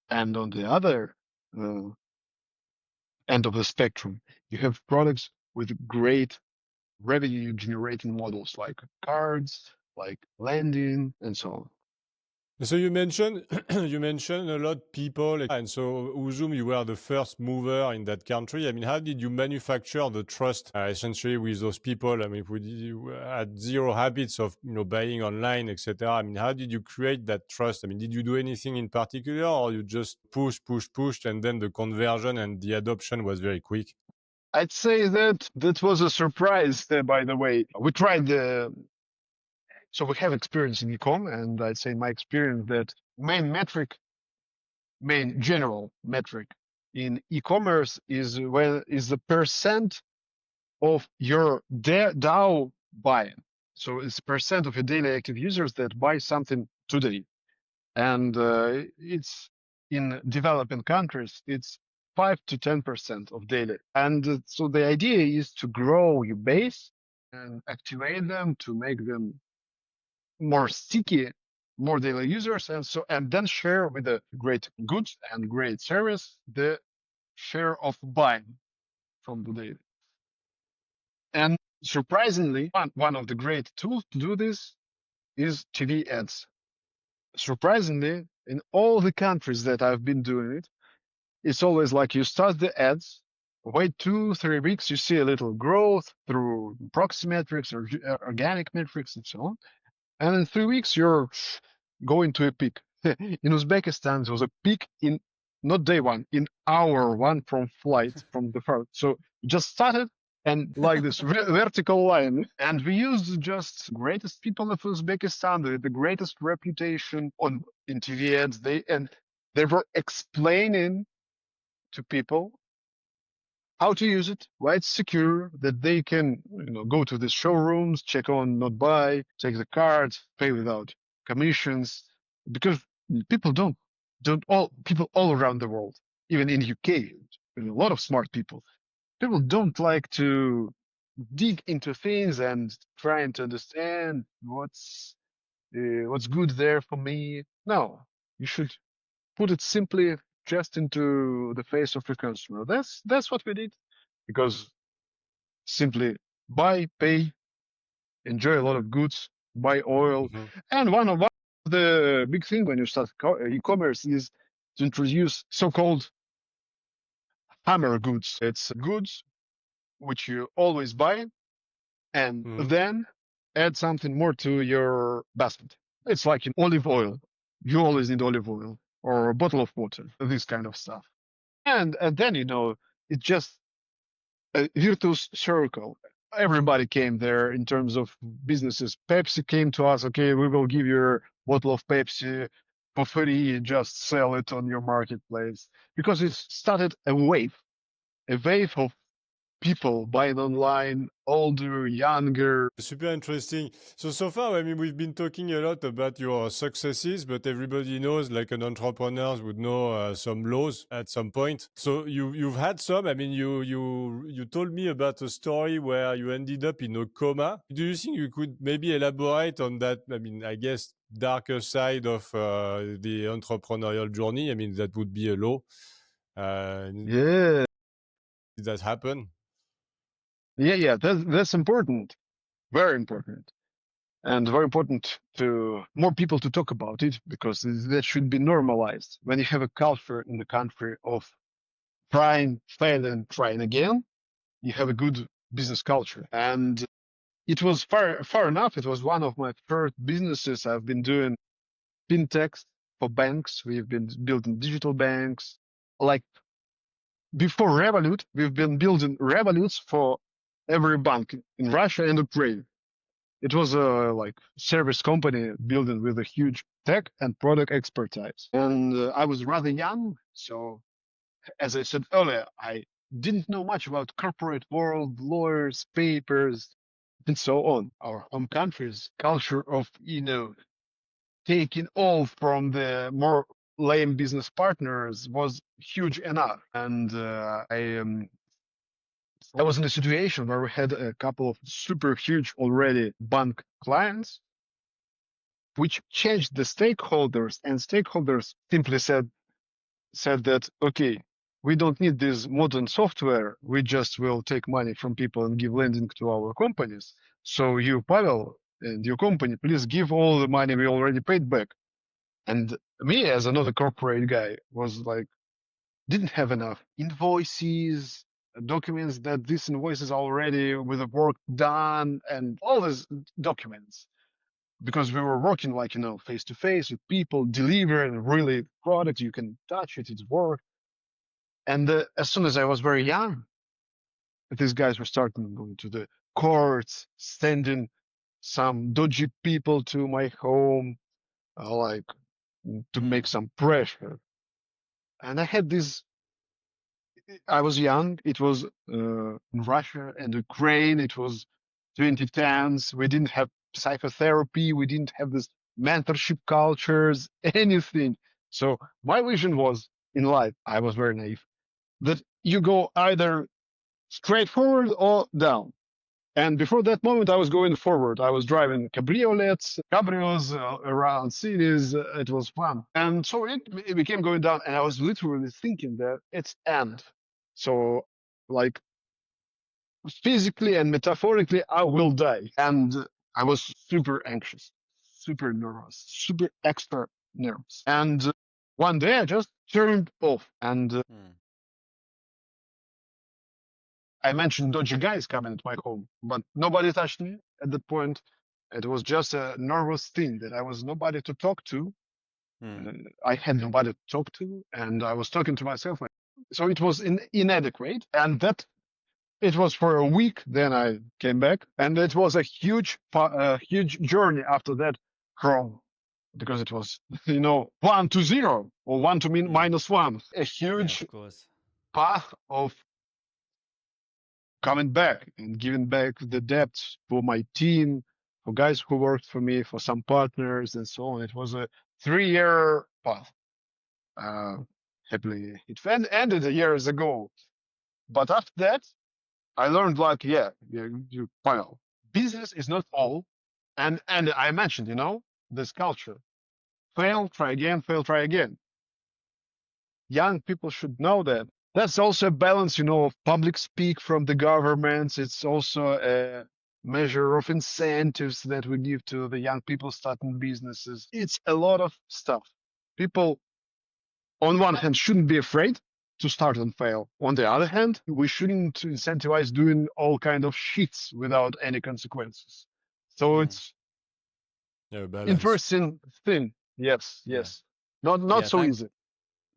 And on the other end of the spectrum, you have products with great revenue generating models like cards, like lending, and so on. So you mentioned a lot of people, and so Uzum, you were the first mover in that country. I mean, how did you manufacture the trust essentially with those people? I mean, if you had zero habits of buying online, etc. I mean, how did you create that trust? I mean, did you do anything in particular, or you just pushed, and then the conversion and the adoption was very quick? I'd say that was a surprise. By the way, we tried so we have experience in e-com, and I'd say my experience that main general metric in e-commerce is the percent of your DAO buying. So it's percent of your daily active users that buy something today. And it's in developing countries, it's 5 to 10% of daily. And so the idea is to grow your base and activate them to make them more sticky, more daily users, and then share with the great goods and great service the share of buying from the data. And surprisingly, one of the great tools to do this is TV ads. Surprisingly, in all the countries that I've been doing it, it's always like you start the ads, wait 2-3 weeks, you see a little growth through proxy metrics or organic metrics and so on. And in 3 weeks, you're going to a peak. In Uzbekistan, there was a peak in not day one, in hour one from flight from the first. So just started and like this vertical line. And we used just greatest people of Uzbekistan, the greatest reputation on in TV ads. They were explaining to people how to use it, why it's secure, that they can, go to the showrooms, check on, not buy, take the card, pay without commissions, because people all around the world, even in UK, a lot of smart people don't like to dig into things and trying to understand what's good there for me. No, you should put it simply just into the face of your consumer. That's what we did, because simply buy, pay, enjoy a lot of goods, buy oil, and one of the big thing when you start e-commerce is to introduce so-called hammer goods. It's goods which you always buy, and then add something more to your basket. It's like in olive oil. You always need olive oil or a bottle of water, this kind of stuff. And then, it's just a virtuous circle. Everybody came there in terms of businesses. Pepsi came to us, okay, we will give you a bottle of Pepsi for free, just sell it on your marketplace. Because it started a wave of people buying online, older, younger. Super interesting. So far, I mean, we've been talking a lot about your successes, but everybody knows, like an entrepreneur would know some lows at some point. So you've had some. I mean, you told me about a story where you ended up in a coma. Do you think you could maybe elaborate on that? I mean, I guess darker side of the entrepreneurial journey. I mean, that would be a low. Yeah. Did that happen? Yeah. That's important. Very important. And very important to more people to talk about it, because that should be normalized. When you have a culture in the country of trying, failing, trying again, you have a good business culture. And it was far enough. It was one of my first businesses. I've been doing fintechs for banks. We've been building digital banks. Like before Revolut, we've been building Revoluts for every bank in Russia and Ukraine. It was a service company building with a huge tech and product expertise. And I was rather young. So as I said earlier, I didn't know much about corporate world, lawyers, papers, and so on. Our home country's culture of, taking all from the more lame business partners was huge enough. And I was in a situation where we had a couple of super huge already bank clients, which changed the stakeholders, and stakeholders simply said that, okay, we don't need this modern software. We just will take money from people and give lending to our companies. So you, Pavel, and your company, please give all the money we already paid back. And me, as another corporate guy, was like, didn't have enough invoices, documents that these invoices already with the work done, and all these documents, because we were working face to face with people, delivering really product. You can touch it, it's work. And as soon as I was very young, these guys were starting going to the courts, sending some dodgy people to my home, to make some pressure. And I had this. I was young. It was in Russia and Ukraine. It was 2010s. We didn't have psychotherapy. We didn't have this mentorship cultures, anything. So my vision was in life, I was very naive, that you go either straight forward or down. And before that moment, I was going forward. I was driving cabriolets, cabrios around cities. It was fun. And so it became going down. And I was literally thinking that it's end. So physically and metaphorically, I will die. And I was super anxious, super nervous, super extra nervous. And one day I just turned off, and I mentioned dodgy guys coming at my home, but nobody touched me at that point. It was just a nervous thing that I was nobody to talk to. I had nobody to talk to, and I was talking to myself. So it was inadequate, and that it was for a week. Then I came back, and it was a huge journey after that from, because it was 1 to 0 or 1 to -1, a huge path of coming back and giving back the debt for my team, for guys who worked for me, for some partners, and so on. It was a 3-year path. Happily, it ended years ago. But after that, I learned well, business is not all. And I mentioned, this culture. Fail, try again, fail, try again. Young people should know that. That's also a balance, of public speak from the governments. It's also a measure of incentives that we give to the young people starting businesses. It's a lot of stuff. People, on one hand, shouldn't be afraid to start and fail. On the other hand, we shouldn't incentivize doing all kind of shits without any consequences. So it's interesting thing. Yes. Not so easy.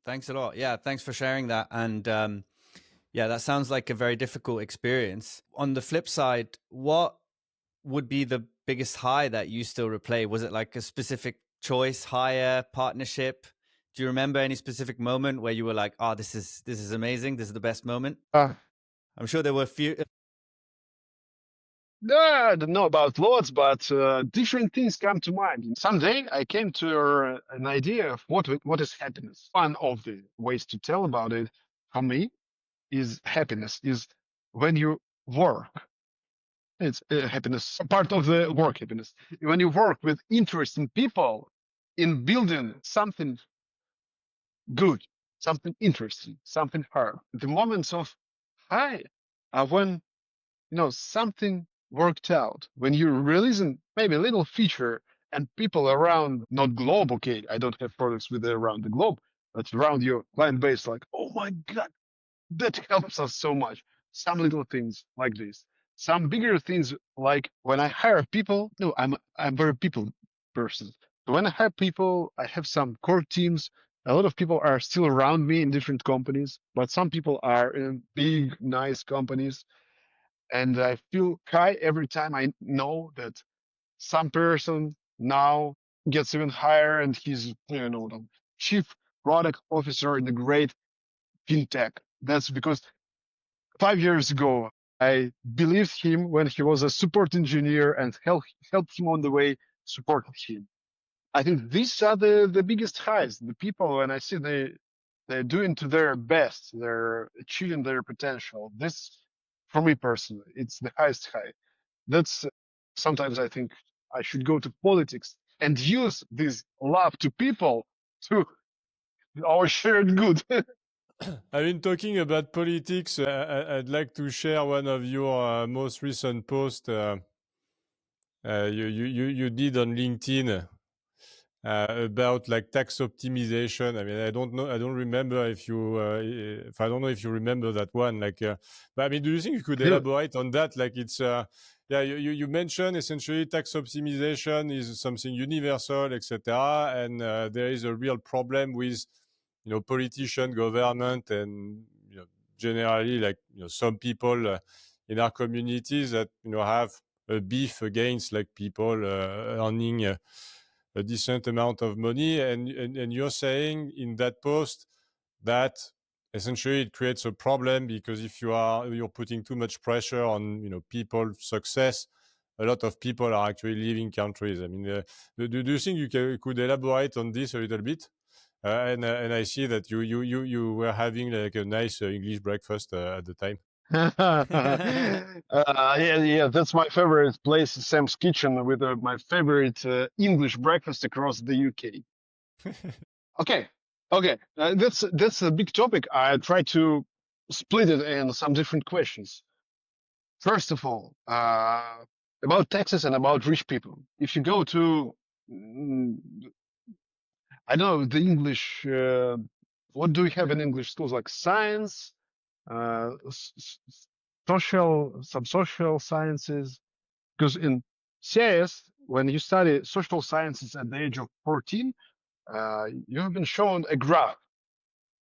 Thanks a lot. Yeah, thanks for sharing that. And that sounds like a very difficult experience. On the flip side, what would be the biggest high that you still replay? Was it like a specific choice, hire, partnership? Do you remember any specific moment where you were like, "Oh, this is amazing. This is the best moment"? I'm sure there were a few. I don't know about lots, but different things come to mind. Someday I came to an idea of what is happiness. One of the ways to tell about it for me is happiness is when you work. It's happiness, part of the work happiness. When you work with interesting people in building something good, something interesting, something hard. The moments of high are when something worked out, when you're releasing maybe a little feature and people around, not globe, okay, I don't have products with around the globe, but around your client base, like, oh my God, that helps us so much. Some little things like this. Some bigger things like when I hire people, no, I'm very people person. So when I hire people, I have some core teams. A lot of people are still around me in different companies, but some people are in big, nice companies. And I feel high every time I know that some person now gets even higher and he's, the chief product officer in a great fintech. That's because 5 years ago, I believed him when he was a support engineer and helped him on the way, supported him. I think these are the biggest highs. The people, when I see they're doing to their best, they're achieving their potential. This, for me personally, it's the highest high. That's sometimes I think I should go to politics and use this love to people to our shared good. I mean, talking about politics, I'd like to share one of your most recent posts you did on LinkedIn about like tax optimization. I mean, I don't remember if you, if I don't know if you remember that one. Like, but I mean, do you think you could elaborate on that? Like, it's you mentioned essentially tax optimization is something universal, etc., and there is a real problem with politician, government, and generally like some people in our communities that have a beef against like people earning a decent amount of money, and you're saying in that post that essentially it creates a problem because if you're putting too much pressure on people's success, a lot of people are actually leaving countries. I mean, do you think you could elaborate on this a little bit? And I see that you were having like a nice English breakfast at the time. Yeah, that's my favorite place, Sam's Kitchen, with my favorite English breakfast across the UK. Okay, that's a big topic. I try to split it in some different questions. First of all, about taxes and about rich people. If you go to I don't know the English. What do we have in English schools? Like science, some social sciences. Because in CS, when you study social sciences at the age of 14, you have been shown a graph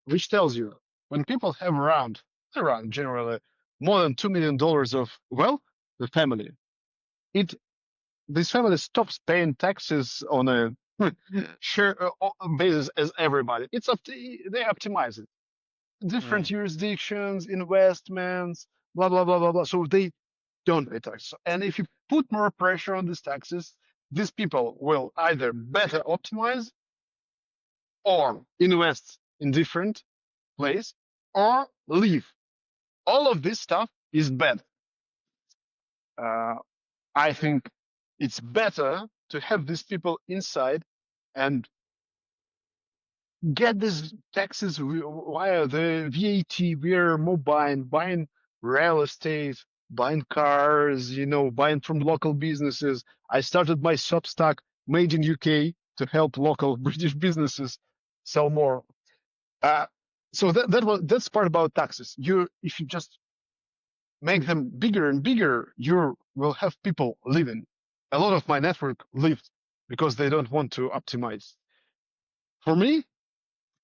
which tells you when people have around generally more than $2 million of wealth, the family, this family stops paying taxes on a share basis as everybody. It's up to they optimize it. Different jurisdictions, investments, blah blah blah blah blah. So they don't pay taxes. And if you put more pressure on these taxes, these people will either better optimize or invest in different place or leave. All of this stuff is bad. I think it's better to have these people inside and get these taxes via the VAT, via mobile, buying real estate, buying cars, buying from local businesses. I started my Substack made in UK to help local British businesses sell more. So that's part about taxes. If you just make them bigger and bigger, you will have people living. A lot of my network lived because they don't want to optimize. For me,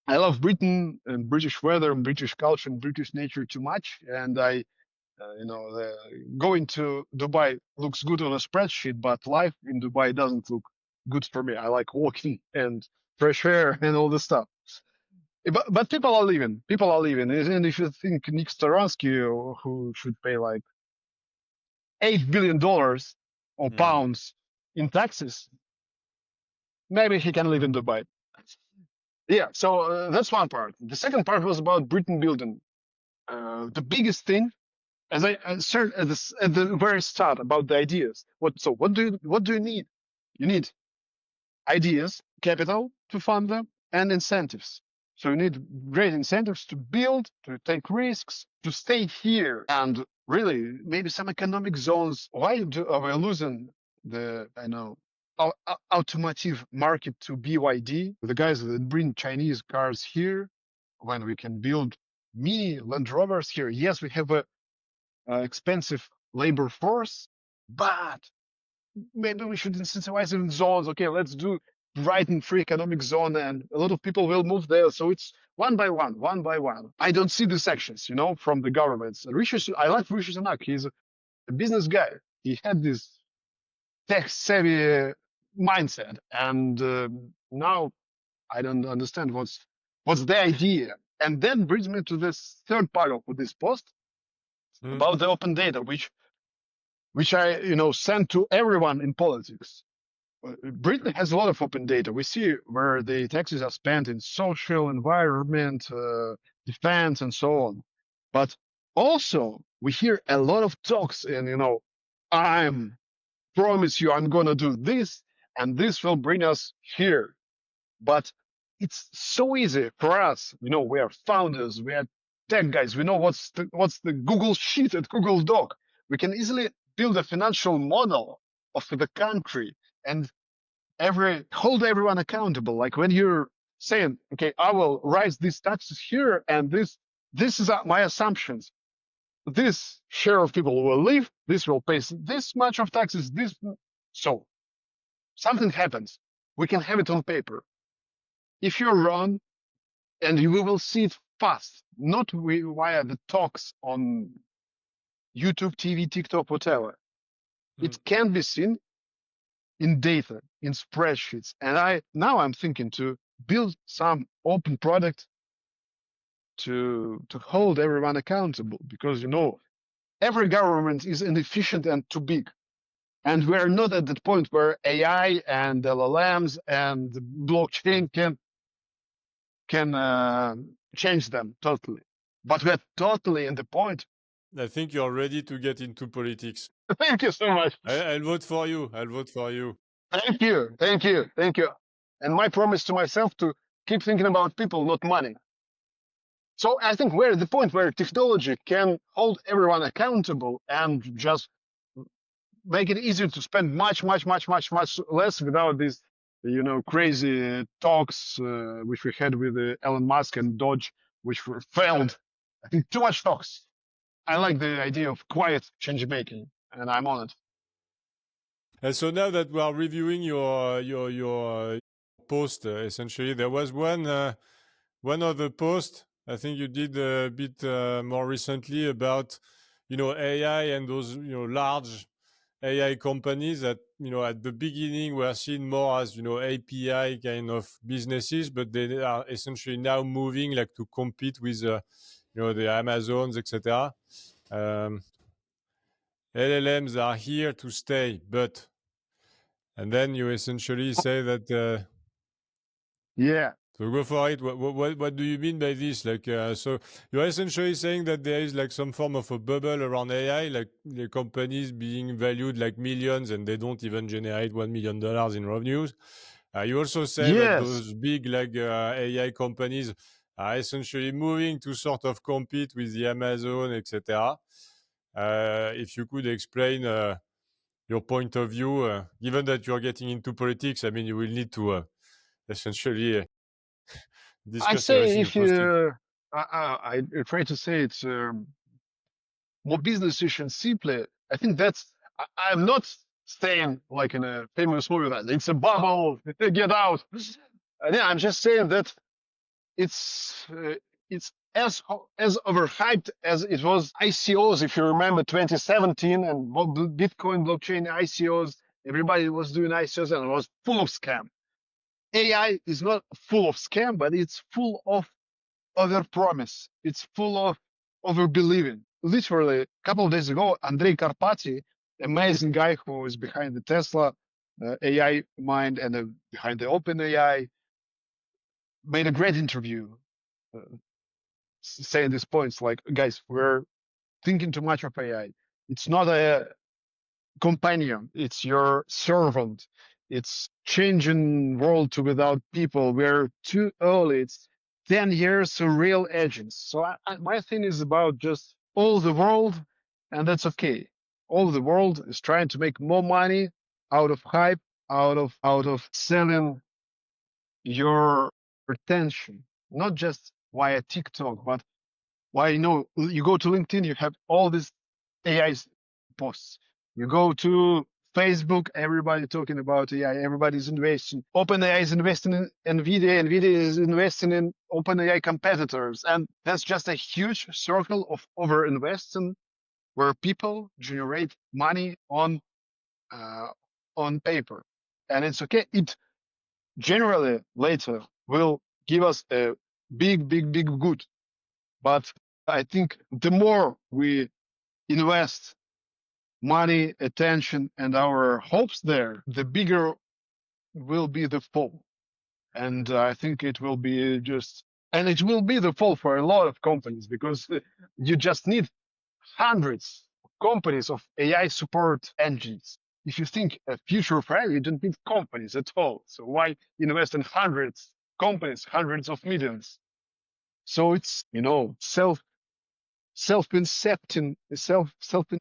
I love Britain and British weather and British culture and British nature too much. And going to Dubai looks good on a spreadsheet, but life in Dubai doesn't look good for me. I like walking and fresh air and all this stuff. But people are leaving. And if you think Nick Staransky, who should pay like $8 billion or pounds in taxes, maybe he can live in Dubai. Yeah, so that's one part. The second part was about Britain building. The biggest thing, as I said at the very start about the ideas. What do you need? You need ideas, capital to fund them, and incentives. So you need great incentives to build, to take risks, to stay here, and really maybe some economic zones. Why are we losing the automotive market to BYD? The guys that bring Chinese cars here, when we can build mini Land Rovers here. Yes, we have a expensive labor force, but maybe we should incentivize in zones. Okay, let's do Brighton free economic zone, and a lot of people will move there. So it's one by one. I don't see these actions, from the governments. I like Rishi Sunak. He's a business guy. He had this tech-savvy mindset, and now I don't understand what's the idea. And then brings me to this third part of this post about the open data, which I send to everyone in politics. Britain has a lot of open data. We see where the taxes are spent in social, environment, defense, and so on. But also, we hear a lot of talks, and I promise you, I'm gonna do this, and this will bring us here. But it's so easy for us. We are founders, we are tech guys. We know what's the Google Sheet at Google Doc. We can easily build a financial model of the country and hold everyone accountable. Like when you're saying, okay, I will raise these taxes here, and this is my assumptions. This share of people will leave. This will pay this much of taxes. So something happens. We can have it on paper. If you're wrong, and we will see it fast, not via the talks on YouTube, TV, TikTok, whatever. It can be seen in data, in spreadsheets. And now I'm thinking to build some open product to hold everyone accountable, because every government is inefficient and too big. And we're not at that point where AI and LLMs and blockchain can change them totally. But we're totally in the point. I think you're ready to get into politics. Thank you so much. I'll vote for you. Thank you. And my promise to myself to keep thinking about people, not money. So I think we're at the point where technology can hold everyone accountable and just make it easier to spend much less without these, crazy talks which we had with Elon Musk and Dodge, which were failed. I think too much talks. I like the idea of quiet change making, and I'm on it. And so now that we are reviewing your post, essentially, there was one other post I think you did a bit more recently about AI and those large AI companies that at the beginning were seen more as API kind of businesses, but they are essentially now moving like to compete with the Amazons, etc. LLMs are here to stay, but and then you essentially say that. Yeah. So go for it. What do you mean by this? Like, so you're essentially saying that there is like some form of a bubble around AI, like the companies being valued like millions and they don't even generate $1 million in revenues. You also say that Yes. those big like AI companies are essentially moving to sort of compete with the Amazon, etc. If you could explain your point of view, given that you're getting into politics, I mean, you will need to essentially I discuss say everything you if posted. I try to say it's more business decision simply. I think that's I'm not saying like in a famous movie that it's a bubble, get out. Yeah, I'm just saying that it's uh, it's as overhyped as it was ICOs. If you remember 2017 and Bitcoin blockchain ICOs, everybody was doing ICOs and it was full of scam. AI is not full of scam, but it's full of overpromise. It's full of overbelieving. Literally, a couple of days ago, Andrei Karpathy, amazing guy who is behind the Tesla AI mind and behind the OpenAI, made a great interview uh, saying these points like, guys, we're thinking too much of AI. It's not a companion. It's your servant. It's changing world to without people. We're too early. It's 10 years of real agents. So my thing is about just all the world, and that's okay. All the world is trying to make more money out of hype, out of selling your attention, not just via TikTok, but why you go to LinkedIn, you have all these AI posts. You go to Facebook, everybody talking about AI, everybody's investing. OpenAI is investing in NVIDIA, NVIDIA is investing in OpenAI competitors. And that's just a huge circle of over investing where people generate money on paper. And it's okay. It generally later will give us a big good. But I think the more we invest money, attention, and our hopes there, the bigger will be the fall. And I think it will be and it will be the fall for a lot of companies because you just need hundreds of companies of AI support engines. If you think a future of AI, you don't need companies at all. So why invest in hundreds companies, hundreds of millions? So it's, self-incepting,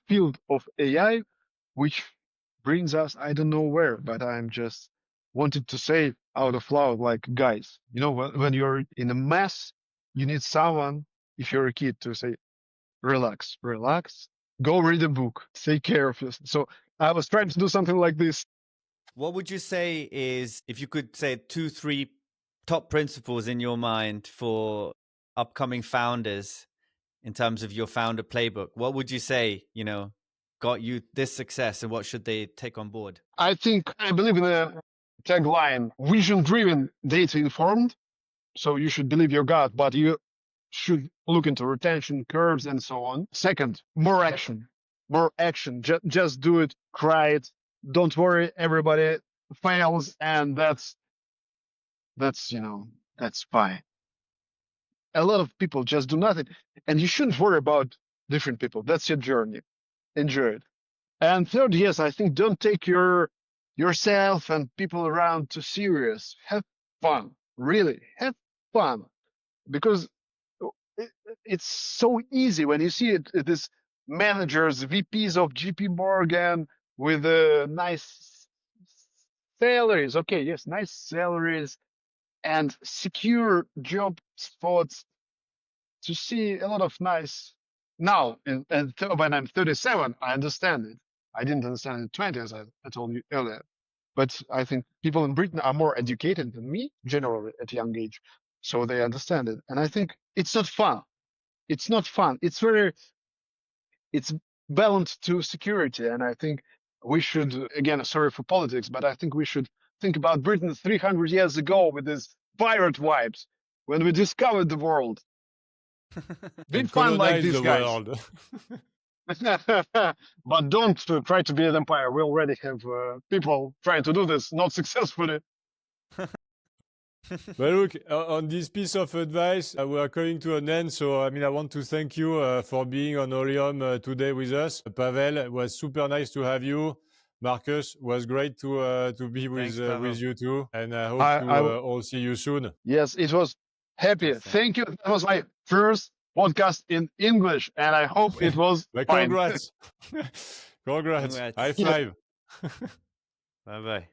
field of AI, which brings us, I don't know where, but I'm just wanted to say out of loud, like, guys, when you're in a mess, you need someone, if you're a kid, to say, relax, go read a book, take care of yourself. So I was trying to do something like this. What would you say is, if you could say 2-3 top principles in your mind for upcoming founders in terms of your founder playbook, what would you say, got you this success and what should they take on board? I believe in a tagline, vision driven, data informed. So you should believe your gut, but you should look into retention curves and so on. Second, more action. Just do it, try it. Don't worry, everybody fails, and that's fine. A lot of people just do nothing, and you shouldn't worry about different people. That's your journey. Enjoy it. And third, yes, I think don't take yourself and people around too serious. Have fun. Really, have fun. Because it's so easy when you see it, this managers, VPs of JP Morgan with nice salaries. Okay, yes, nice salaries and secure job spots, to see a lot of nice. Now, and when I'm 37, I understand it. I didn't understand in the 20s, I told you earlier. But I think people in Britain are more educated than me, generally, at a young age. So they understand it. And I think it's not fun. It's not fun. It's bound to security. And I think we should, again, sorry for politics, but I think we should think about Britain 300 years ago with these pirate vibes when we discovered the world. Be fun like these guys. World. But don't try to be an empire. We already have people trying to do this, not successfully. Well, look, on this piece of advice, we are coming to an end. So, I mean, I want to thank you for being on Oleum today with us. Pavel, it was super nice to have you. Markus, was great to be with you too. And I hope to all see you soon. Yes, it was happy. Thank you. That was my first podcast in English, and I hope it was fine. Congrats. Congrats. High five. Bye-bye.